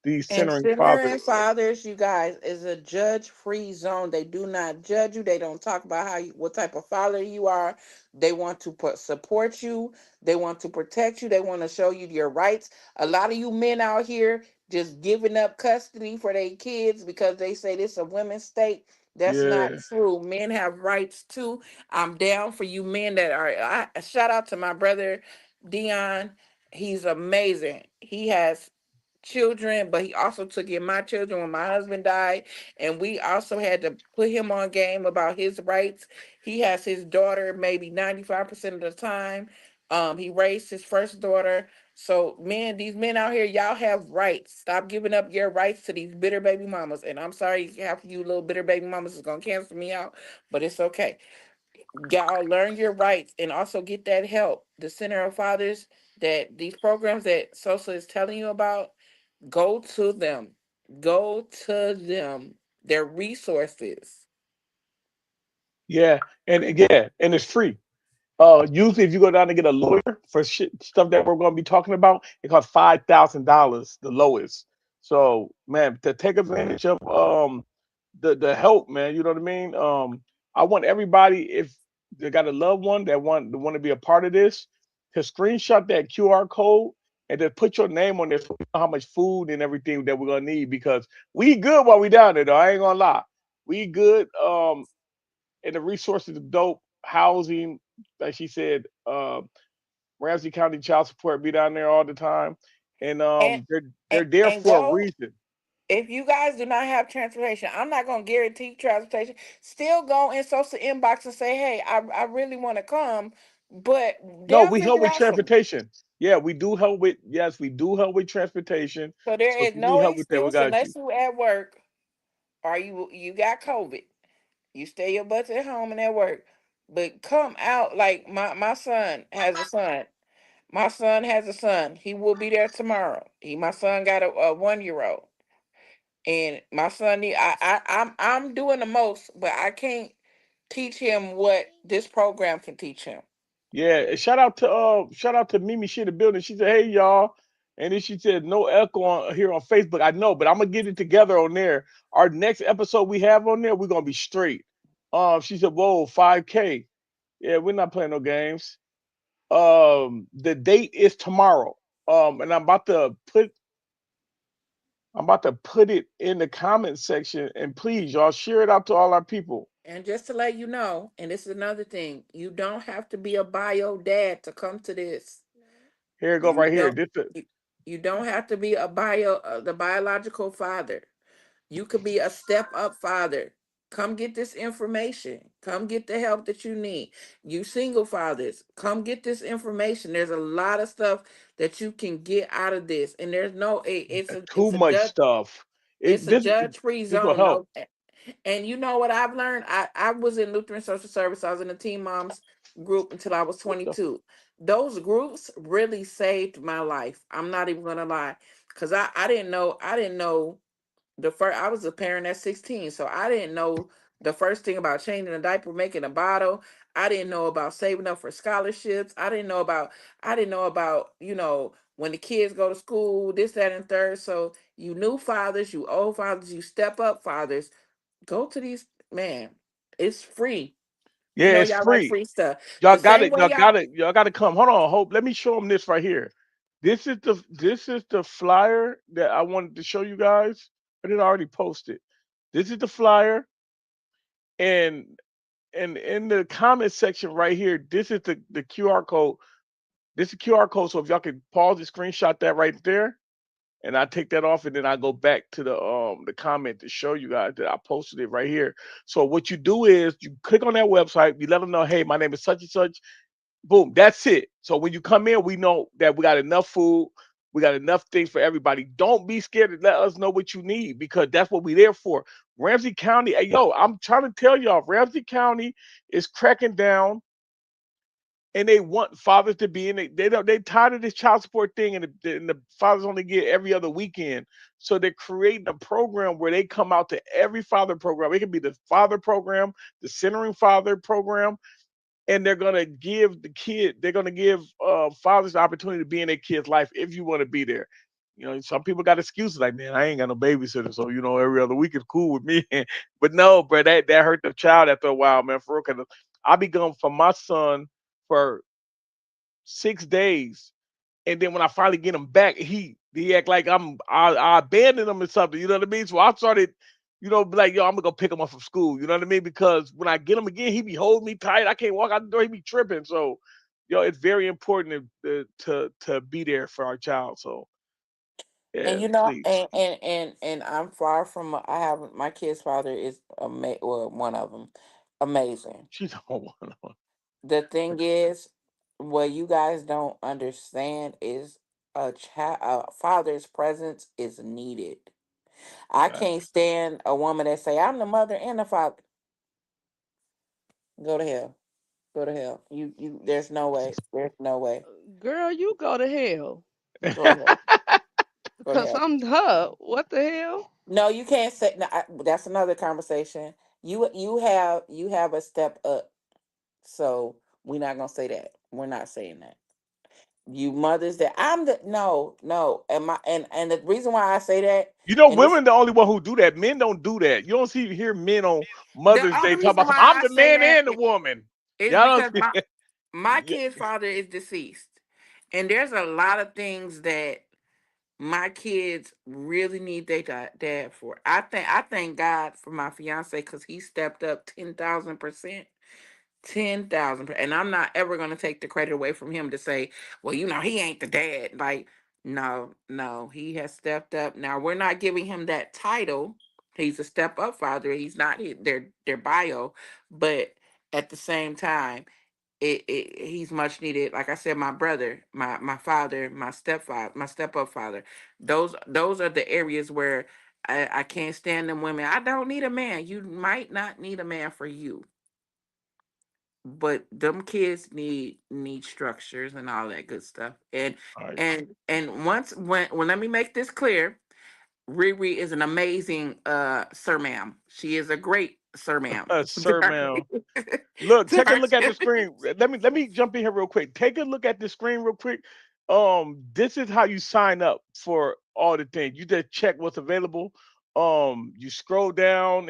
B: these
A: And
B: centering
A: Sinner
B: fathers.
A: and Fathers, you guys, is a judge-free zone. They do not judge you. They don't talk about what type of father you are. They want to support you. They want to protect you. They want to show you your rights. A lot of you men out here just giving up custody for their kids because they say this a women's state. That's not
B: Yeah,
A: true. Men have rights too. I'm down for you men that are. Shout out to my brother Dion. He's amazing. He has children, but he also took in my children when my husband died. And we also had to put him on game about his rights. He has his daughter maybe 95% of the time. He raised his first daughter. So men, these men out here, y'all have rights. Stop giving up your rights to these bitter baby mamas. And I'm sorry, half of you little bitter baby mamas is gonna cancel me out, but it's okay. Y'all learn your rights and also get that help. The Center of Fathers, that these programs that Sosa is telling you about, go to them. Go to them. Their resources.
B: yeah, and it's free. Usually if you go down to get a lawyer for stuff that we're going to be talking about, it costs $5,000, the lowest. So, man, to take advantage of the help, man, you know what I mean? I want everybody, if they got a loved one that want to be a part of this, to screenshot that QR code and then put your name on there so we know how much food and everything that we're gonna need, because we good while we down there though. I ain't gonna lie. We good. And the resources are dope. Housing, like she said, Ramsey County Child Support be down there all the time, and
A: And
B: they're there
A: and
B: for a
A: go.
B: reason.
A: If you guys do not have transportation, I'm not gonna guarantee transportation. Still go in social inbox and say, hey, I really want to come, but
B: No,
A: they'll
B: we help
A: figure
B: with
A: out some.
B: transportation. Yeah, we do help with. Yes, we do help with transportation.
A: So there
B: So if
A: is
B: you need
A: no
B: help with that, we
A: excuse
B: got you.
A: unless you at work or you got COVID. You stay your butts at home and at work. But come out like my son has a son. My son has a son. He will be there tomorrow. My son got a 1 year old. And my son need I'm doing the most, but I can't teach him what this program can teach him.
B: Yeah, and shout out to Mimi. She in the building. She said, "Hey y'all," and then she said, "No echo on here on Facebook." I know, but I'm gonna get it together on there. Our next episode we have on there, we're gonna be straight. She said, "Whoa, 5K." Yeah, we're not playing no games. The date is tomorrow. And I'm about to put it in the comment section, and please y'all share it out to all our people.
A: And just to let you know, and this is another thing, you don't have to be a bio dad to come to this.
B: Here it go
A: You
B: right here.
A: don't
B: This is
A: you, you don't have to be the biological father. You could be a step up father. Come get this information. Come get the help that you need. You single fathers, come get this information. There's a lot of stuff that you can get out of this, and there's no
B: too much stuff.
A: it's a judge free
B: This will
A: zone.
B: help.
A: No, and you know what I've learned? I was in Lutheran Social Service. I was in the Teen Moms group until I was
B: What the
A: 22. Those groups really saved my life. I'm not even gonna lie, because I didn't know the first. I was a parent at 16, so I didn't know the first thing about changing a diaper, making a bottle. I didn't know about saving up for scholarships. I didn't know about when the kids go to school, this, that, and third. So you new fathers, you old fathers, you step up fathers, go to these, man. It's free. You
B: Yeah,
A: know
B: it's
A: y'all like
B: free.
A: free stuff.
B: Y'all
A: The
B: got
A: same
B: it.
A: way y'all.
B: Y'all got to come. Hold on, Hope. Let me show them this right here. This is the flyer that I wanted to show you guys. I did already post it. This is the flyer, and in the comment section right here, this is the QR code. This is the QR code. So if y'all can pause the screenshot that right there, and I take that off, and then I go back to the comment to show you guys that I posted it right here. So what you do is you click on that website, you let them know, hey, my name is such and such. Boom, that's it. So when you come in, we know that we got enough food, we got enough things for everybody. Don't be scared to let us know what you need because that's what we there for. Ramsey County, hey, yo, I'm trying to tell y'all, Ramsey County is cracking down and they want fathers to be in it. They tired of this child support thing, and the fathers only get every other weekend. So they're creating a program where they come out to every father program. It can be the father program, the centering father program, and they're gonna give fathers the opportunity to be in their kid's life if you want to be there. Some people got excuses like, man, I ain't got no babysitter, so every other week is cool with me. But no, bro, that hurt the child after a while, man. For real, 'cause I be gone for my son for 6 days, and then when I finally get him back, he act like I abandoned him or something. You know what I mean? So I started, be like, yo, I'm gonna go pick him up from school. You know what I mean? Because when I get him again, he be holding me tight. I can't walk out the door. He be tripping. So, it's very important to be there for our child. So,
A: And
B: yeah,
A: you know,
B: please.
A: and I'm far from. I have my kid's father is well, one of them, amazing.
B: She's on one.
A: The thing is, what you guys don't understand is a father's presence is needed. I
B: Got
A: can't stand a woman that say I'm the mother and the father. Go to hell. Go to hell. You. There's no way. There's no way.
C: Girl, you go to hell.
A: Go to hell. Go to
C: Cause
A: hell.
C: I'm her. What the hell?
A: No, you can't say. No, that's another conversation. You have a step up. So we're not gonna say that. We're not saying that. You mothers that I'm the no. And the reason why I say that, and this
B: Women the only one who do that. Men don't do that. You don't see hear men on
A: the
B: Mother's Day
A: only
B: talk
A: reason
B: about some.
A: why
B: I'm
A: I
B: the
A: say
B: man
A: that
B: and the woman.
A: is
B: Y'all
A: because
B: don't.
A: my kid's father is deceased. And there's a lot of things that my kids really need their dad for. I thank God for my fiance because he stepped up 10,000%. 10,000. And I'm not ever going to take the credit away from him to say, well, he ain't the dad. Like, no, no, he has stepped up. Now, we're not giving him that title. He's a step up father. He's not their bio, but at the same time, he's much needed. Like I said, my brother, my father, my stepfather, my step up father. Those are the areas where I can't stand them women. I don't need a man. You might not need a man for you, but them kids need structures and all that good stuff. And
B: All right.
A: and once when let me make this clear, Riri is an amazing sir ma'am. She is a great sir ma'am.
B: Sir, man. Look, take a look at the screen. Let me jump in here real quick. Take a look at the screen real quick. This is how you sign up for all the things. You just check what's available. You scroll down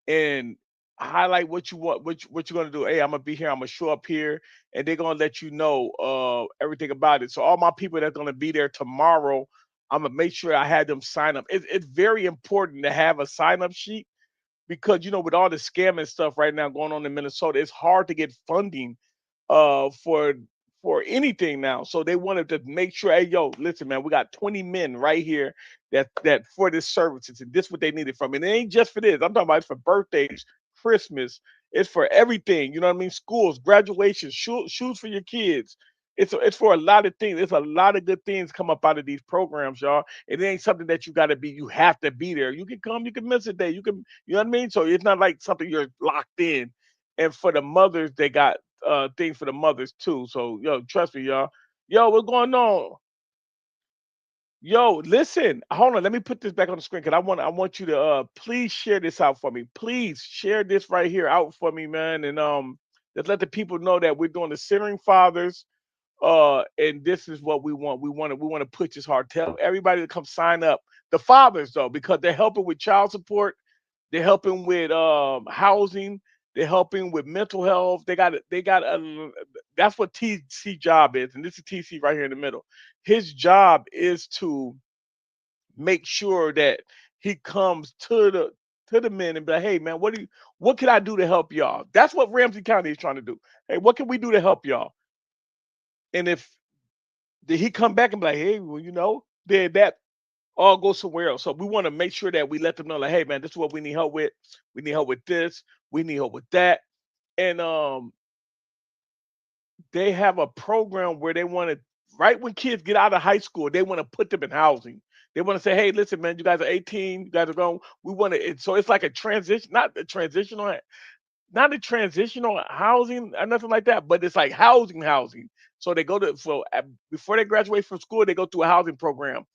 B: and highlight what you want, what you're gonna do. Hey, I'm gonna be here. I'm gonna show up here, and they're gonna let you know everything about it. So all my people that's gonna be there tomorrow, I'm gonna make sure I had them sign up. It's very important to have a sign up sheet because with all the scamming stuff right now going on in Minnesota, it's hard to get funding uh for for anything now. So they wanted to make sure, hey yo, listen, man, we got 20 men right here that for this services, and this what they needed from it. And it ain't just for this. I'm talking about it's for birthdays, Christmas, it's for everything. You know what I mean? Schools, graduations, shoes for your kids. It's for a lot of things. There's a lot of good things come up out of these programs, y'all. It ain't something that you have to be there. You can come, you can miss a day. You know what I mean? So it's not like something you're locked in. And for the mothers, they got things for the mothers too. So yo, trust me, y'all. Yo, what's going on? Yo, listen, hold on. Let me put this back on the screen because I want you to please share this out for me. Please share this right here out for me, man. And just let the people know that we're doing the Centering Fathers. And this is what we want. We want to push this hard. Tell everybody to come sign up. The fathers though, because they're helping with child support, they're helping with housing, they're helping with mental health. They got a that's what TC job is, and this is TC right here in the middle. His job is to make sure that he comes to the men and be like, hey man, what can I do to help y'all? That's what Ramsey County is trying to do. Hey, what can we do to help y'all? And if did he come back and be like, hey, well, then that all go somewhere else. So we want to make sure that we let them know, like, hey, man, this is what we need help with. We need help with this. We need help with that. And they have a program where they want to, right when kids get out of high school, they want to put them in housing. They want to say, hey, listen, man, you guys are 18. You guys are going. We want to. So it's like a transition, not a transitional housing or nothing like that, but it's like housing. So they go to before they graduate from school, they go through a housing program,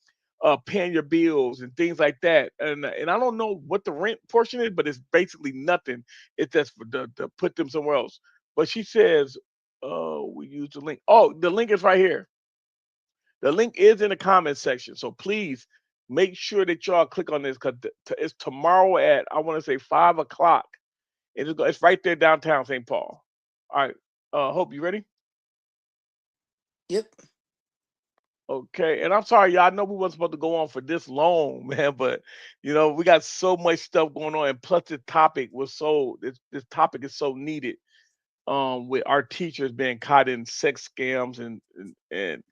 B: paying your bills and things like that. And I don't know what the rent portion is, but it's basically nothing. It's just to put them somewhere else. But she says, we use the link. Oh, the link is right here. The link is in the comment section. So please make sure that y'all click on this because it's tomorrow at I want to say 5 o'clock. It's right there downtown St. Paul. All right. Hope you ready?
A: Yep.
B: Okay. And I'm sorry, y'all. I know we wasn't supposed to go on for this long, man, but we got so much stuff going on, and plus the topic was this topic is so needed. With our teachers being caught in sex scams and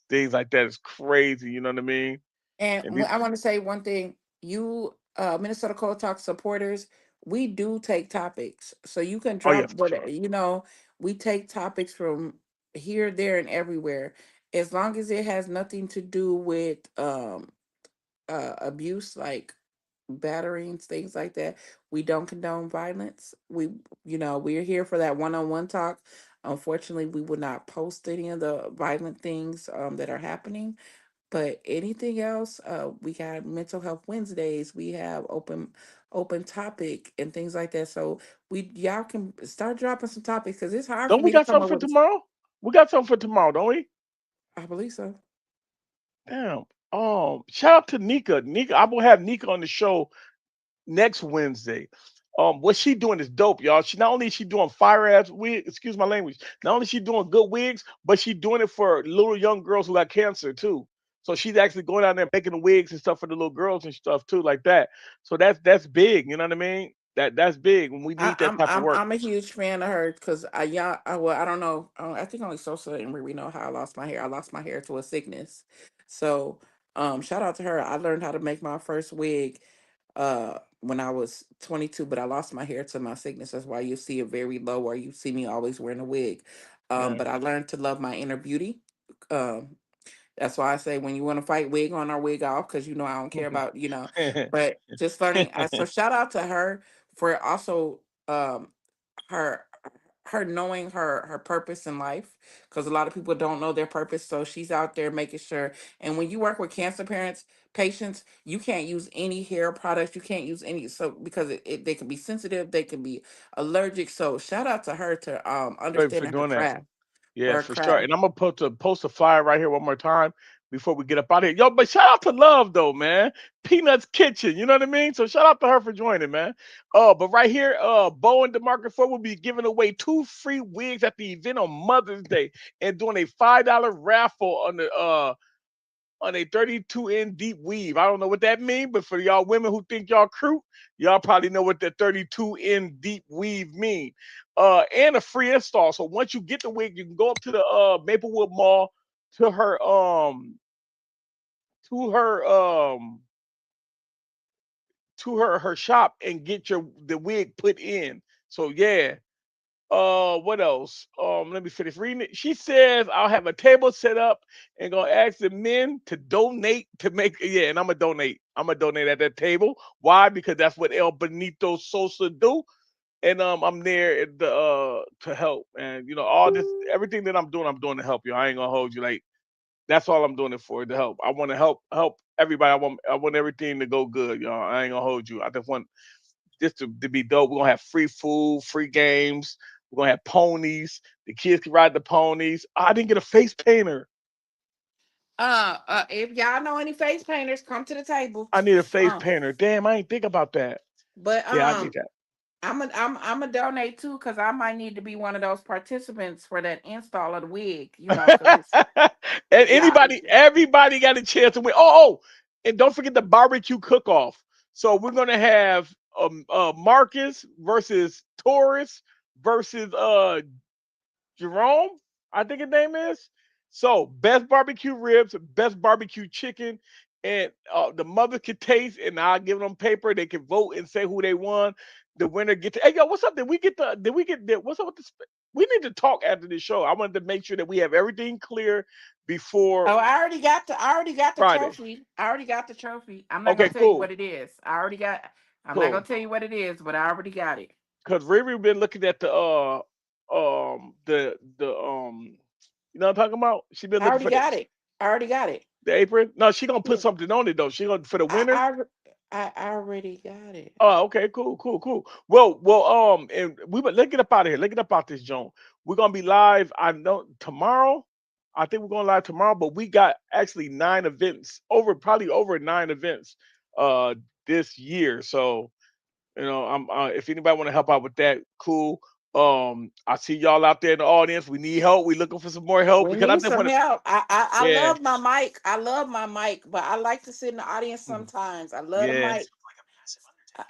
B: things like that is crazy. You know what I mean?
A: And
B: And these,
A: I want to say one thing. You, Minnesota Cold Talk supporters, we do take topics. So you can
B: oh yeah,
A: drop
B: for
A: what,
B: sure.
A: we take topics from here, there, and everywhere. As long as it has nothing to do with abuse, like batterings, things like that. We don't condone violence. We're here for that one-on-one talk. Unfortunately, we would not post any of the violent things that are happening. But anything else, we got mental health Wednesdays. We have open topic and things like that. So y'all can start dropping some topics because it's hard for
B: Don't we
A: me to
B: got
A: come
B: something
A: up
B: for
A: with.
B: tomorrow? We got something for tomorrow, don't we?
A: I believe so.
B: Damn. Shout out to Nika. Nika, I'm gonna have Nika on the show next Wednesday. What she doing is dope, y'all. She not only is she doing fire ass wig, excuse my language, not only she doing good wigs, but she doing it for little young girls who got cancer too. So she's actually going out there making the wigs and stuff for the little girls and stuff too, like that. So that's big, you know what I mean? That's big when we need that type of work.
A: I'm a huge fan of her because I don't know. I think only Sosa and Riri know how I lost my hair. I lost my hair to a sickness. So shout out to her. I learned how to make my first wig when I was 22, but I lost my hair to my sickness. That's why you see it very low, or you see me always wearing a wig.
B: Yeah.
A: But I learned to love my inner beauty. Um, that's why I say when you want to fight, wig on or wig off, because I don't care about, but just learning. So shout out to her for also um her her knowing her purpose in life, because a lot of people don't know their purpose. So she's out there making sure. And when you work with cancer patients, you can't use any hair products. You can't use any, so because they can be sensitive, they can be allergic. So shout out to her to
B: For
A: understanding her
B: doing that.
A: craft.
B: Yeah,
A: Her
B: for sure.
A: craft.
B: And I'm gonna post a flyer right here one more time before we get up out of here. Yo, but shout out to Love though, man. Peanuts Kitchen, you know what I mean? So shout out to her for joining, man. But right here, Bo and DeMarcus Ford will be giving away 2 free wigs at the event on Mother's Day and doing a $5 raffle on a 32N deep weave. I don't know what that means, but for y'all women who think y'all cute, y'all probably know what the 32N deep weave mean. And a free install. So once you get the wig, you can go up to the Maplewood Mall to her to her her shop and get the wig put in. So yeah. What else? Let me finish reading it. She says I'll have a table set up and gonna ask the men to donate to make, yeah, and I'm gonna donate. I'm gonna donate at that table. Why? Because that's what El Benito Sosa do. And I'm there to help. And all this, everything that I'm doing to help you. I ain't gonna hold you. Like, that's all I'm doing it for, to help. I want to help everybody. I want everything to go good, y'all. I ain't gonna hold you. I just want this to be dope. We're gonna have free food, free games. We're gonna have ponies. The kids can ride the ponies. I didn't get a face painter.
A: If y'all know any face painters, come to the table.
B: I need a face painter. Damn, I ain't think about that.
A: But
B: Yeah, I need that.
A: I'm a donate too, because I might need to be one of those participants for that install of the wig.
B: And
A: Yeah.
B: everybody got a chance to win. Oh, and don't forget the barbecue cook-off. So we're gonna have Marcus versus Taurus versus Jerome, I think his name is. So best barbecue ribs, best barbecue chicken, and the mother can taste, and I'll give them paper. They can vote and say who they won. The winner get to. Hey, yo, what's up? Did we get what's up with this? We need to talk after the show. I wanted to make sure that we have everything clear before
A: Oh, I already got the
B: Friday.
A: trophy. I already got the trophy. I'm not
B: Okay,
A: gonna tell you
B: cool,
A: what it is. I'm not
B: cool.
A: gonna tell you what it is, but I already got it.
B: Because Riri been looking at you know what I'm talking about? She been
A: I
B: looking
A: already
B: for
A: got it. I already got it.
B: the apron. No, she gonna put
A: Yeah.
B: something on it though. She gonna for the winner.
A: I already got it.
B: Oh, okay, cool. And let's get up out of here. Let's get up out this joint. We're gonna be live. I know tomorrow. I think we're going live tomorrow, but we got actually 9 events probably over 9 events this year. So I'm if anybody want to help out with that, cool. I see y'all out there in the audience. We need help. We looking for some more help
A: We
B: because I
A: need
B: just
A: some
B: want to.
A: help. I
B: Yeah,
A: love my mic. I love my mic, but I like to sit in the audience sometimes. I love the
B: yes.
A: mic.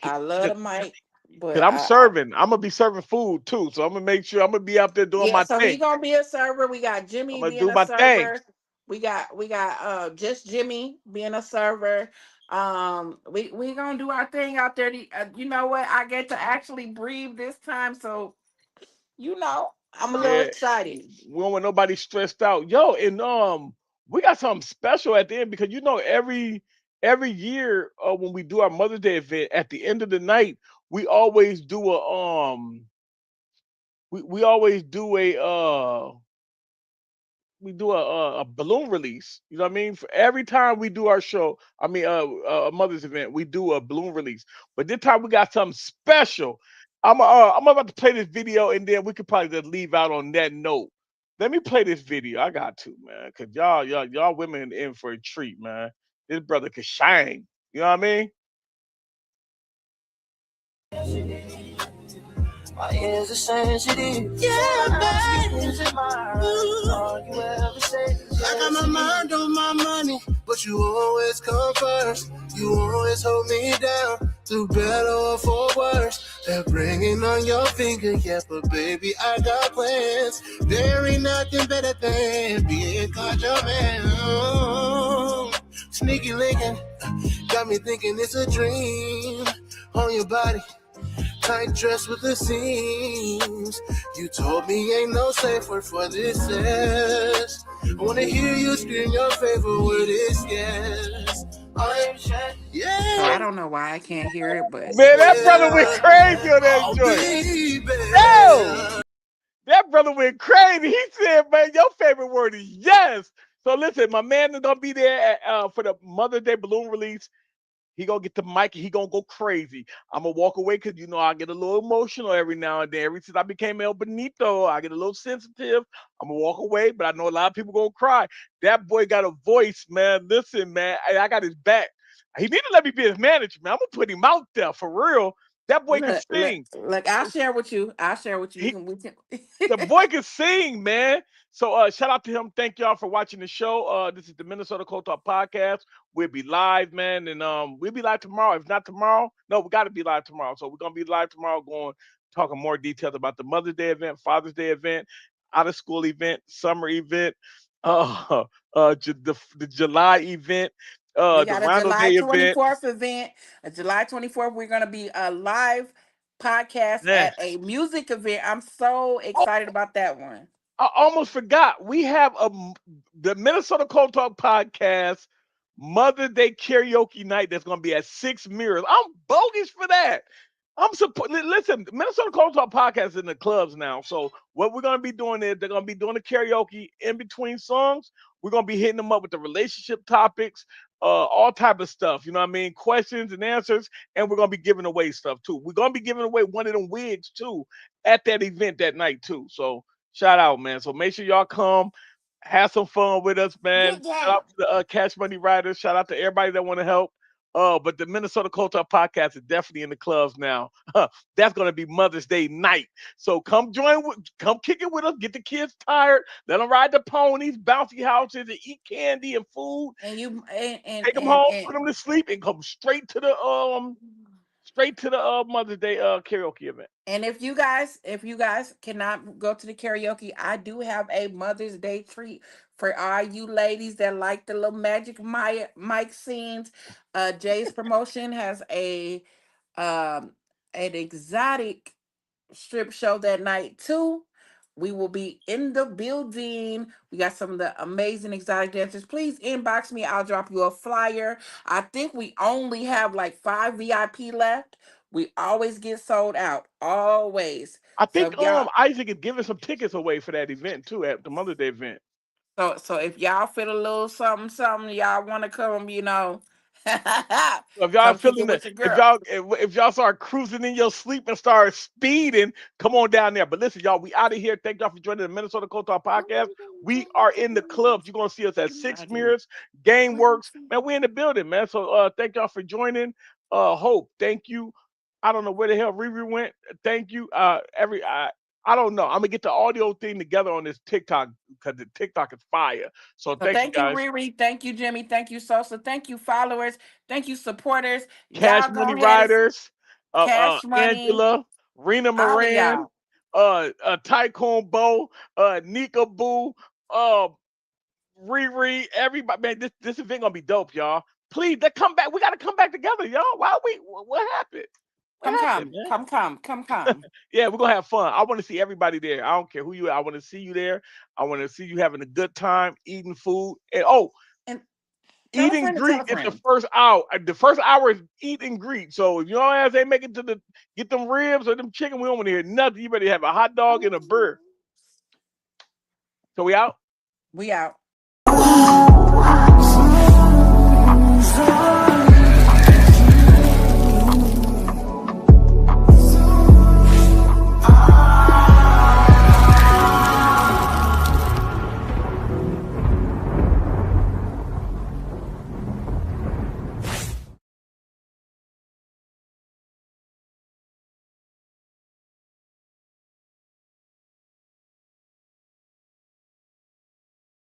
A: I love the mic,
B: Cause
A: but
B: I'm serving. I'm gonna be serving food too, so I'm gonna make sure I'm gonna be out there doing
A: yeah.
B: my
A: So he
B: thing.
A: gonna be a server. We got
B: I'm
A: Jimmy
B: gonna
A: being
B: do
A: a
B: my thing.
A: server. We got just Jimmy being a server. We gonna do our thing out there. You know what? I get to actually breathe this time, so I'm a little
B: Yeah,
A: excited.
B: we don't want nobody stressed out. Yo, and we got something special at the end because every year when we do our Mother's Day event at the end of the night, we always do we always do a balloon release. You know what I mean? For every time we do our show, I mean a mother's event, we do a balloon release. But this time we got something special. I'm about to play this video and then we could probably just leave out on that note. Let me play this video. I got to, man, cause y'all women in for a treat, man. This brother could shine. You know what I mean? My ears are sensitive. Yeah, baby. All you ever say is I got my mind on my money, but you always come first. You always hold me down.
D: To better or for worse, they're bringing on your finger, yeah, but baby, I got plans. There ain't nothing better than being called your man. Sneaky linking, got me thinking it's a dream. On your body, tight dress with the seams. You told me ain't no safe word for this is. I wanna hear you scream your favorite word is yes. I'm sure,
A: So I
D: yeah.
A: don't know why I can't hear it, but
B: Man, that brother went crazy on that joint. Yo, that brother went crazy. He said, man, your favorite word is yes. So listen, my man is gonna be there for the Mother's Day balloon release. He gonna get the mic and he gonna go crazy. I'm gonna walk away because you know I get a little emotional every now and then. Ever since I became El Benito, I get a little sensitive. I'm gonna walk away, but I know a lot of people gonna cry. That boy got a voice, man. Listen, man, I got his back. He need to let me be his manager, man. I'm gonna put him out there for real. That boy can sing.
A: look, I'll share with you. I'll share with you.
B: He,
A: We can.
B: the boy can sing, man. So shout out to him. Thank y'all for watching the show. This is the Minnesota Cold Talk Podcast. We'll be live, man, and we'll be live tomorrow. If not tomorrow, no, we gotta be live tomorrow. So we're gonna be live tomorrow, going talking more details about the Mother's Day event, Father's Day event, out of school event, summer event, the July event,
A: We
B: the
A: got a
B: Roundel
A: July
B: Day event.
A: 24th event. A July 24th, we're going to be a live podcast
B: Yes.
A: at a music event. I'm so excited about that one.
B: I almost forgot. We have the Minnesota Cold Talk Podcast Mother Day karaoke night that's going to be at Six Mirrors. I'm bogus for that. Listen, Minnesota Cold Talk Podcast is in the clubs now. So what we're going to be doing is they're going to be doing the karaoke in between songs. We're going to be hitting them up with the relationship topics, all type of stuff. You know what I mean? Questions and answers. And we're going to be giving away stuff too. We're going to be giving away one of them wigs too at that event that night too. So shout out, man. So make sure y'all come, have some fun with us, man. Shout out to the Cash Money Riders. Shout out to everybody that want to help. But the Minnesota Culture Podcast is definitely in the clubs now. That's gonna be Mother's Day night. So come come kick it with us. Get the kids tired. Let them ride the ponies, bouncy houses, and eat candy and food.
A: And you
B: Take them home, put them to sleep, and come straight to the Mother's Day karaoke event.
A: And if you guys cannot go to the karaoke, I do have a Mother's Day treat for all you ladies that like the little magic mic scenes. Jay's promotion has an exotic strip show that night too. We will be in the building. We got some of the amazing exotic dancers. Please inbox me. I'll drop you a flyer. I think we only have like 5 VIP left. We always get sold out. Always.
B: I
A: So
B: think
A: if y'all
B: Isaac is giving some tickets away for that event too at the Mother's Day event.
A: so if y'all feel a little something, y'all want to come,
B: If y'all
A: come kick
B: feeling
A: it with
B: it,
A: your girl.
B: if y'all start cruising in your sleep and start speeding, come on down there. But listen, y'all, we out of here. Thank y'all for joining the Minnesota Cold Talk Podcast. We are in the clubs. You're gonna see us at Six Mirrors, Game Works. Man, we in the building, man. So thank y'all for joining. Hope, thank you. I don't know where the hell Riri went. Thank you. I don't know. I'm gonna get the audio thing together on this TikTok because the TikTok is fire. So
A: So
B: thank you
A: thank you,
B: guys.
A: Riri. Thank you, Jimmy. Thank you, Sosa. Thank you, followers. Thank you, supporters.
B: Cash
A: Y'all go
B: Money
A: ahead and
B: Riders,
A: Cash Money.
B: Angela, Rena
A: All of
B: Moran,
A: y'all.
B: Tycoon Bo, Nika Boo, Riri, everybody. Man, this event gonna be dope, y'all. Please, they come back. We gotta come back together, y'all. Why we? What happened? What happened, man?
A: Come.
B: Yeah, we're gonna have fun. I want to see everybody there. I don't care who you are. I want to see you there. I want to see you having a good time, eating food, and
A: And tell
B: eat
A: a
B: and
A: friend to tell
B: greet
A: a
B: is the
A: friend.
B: first hour. The first hour is eat and greet. So if your ass ain't make it to get them ribs or them chicken, we don't want to hear nothing. You better have a hot dog and a bird. So we out.
A: We out.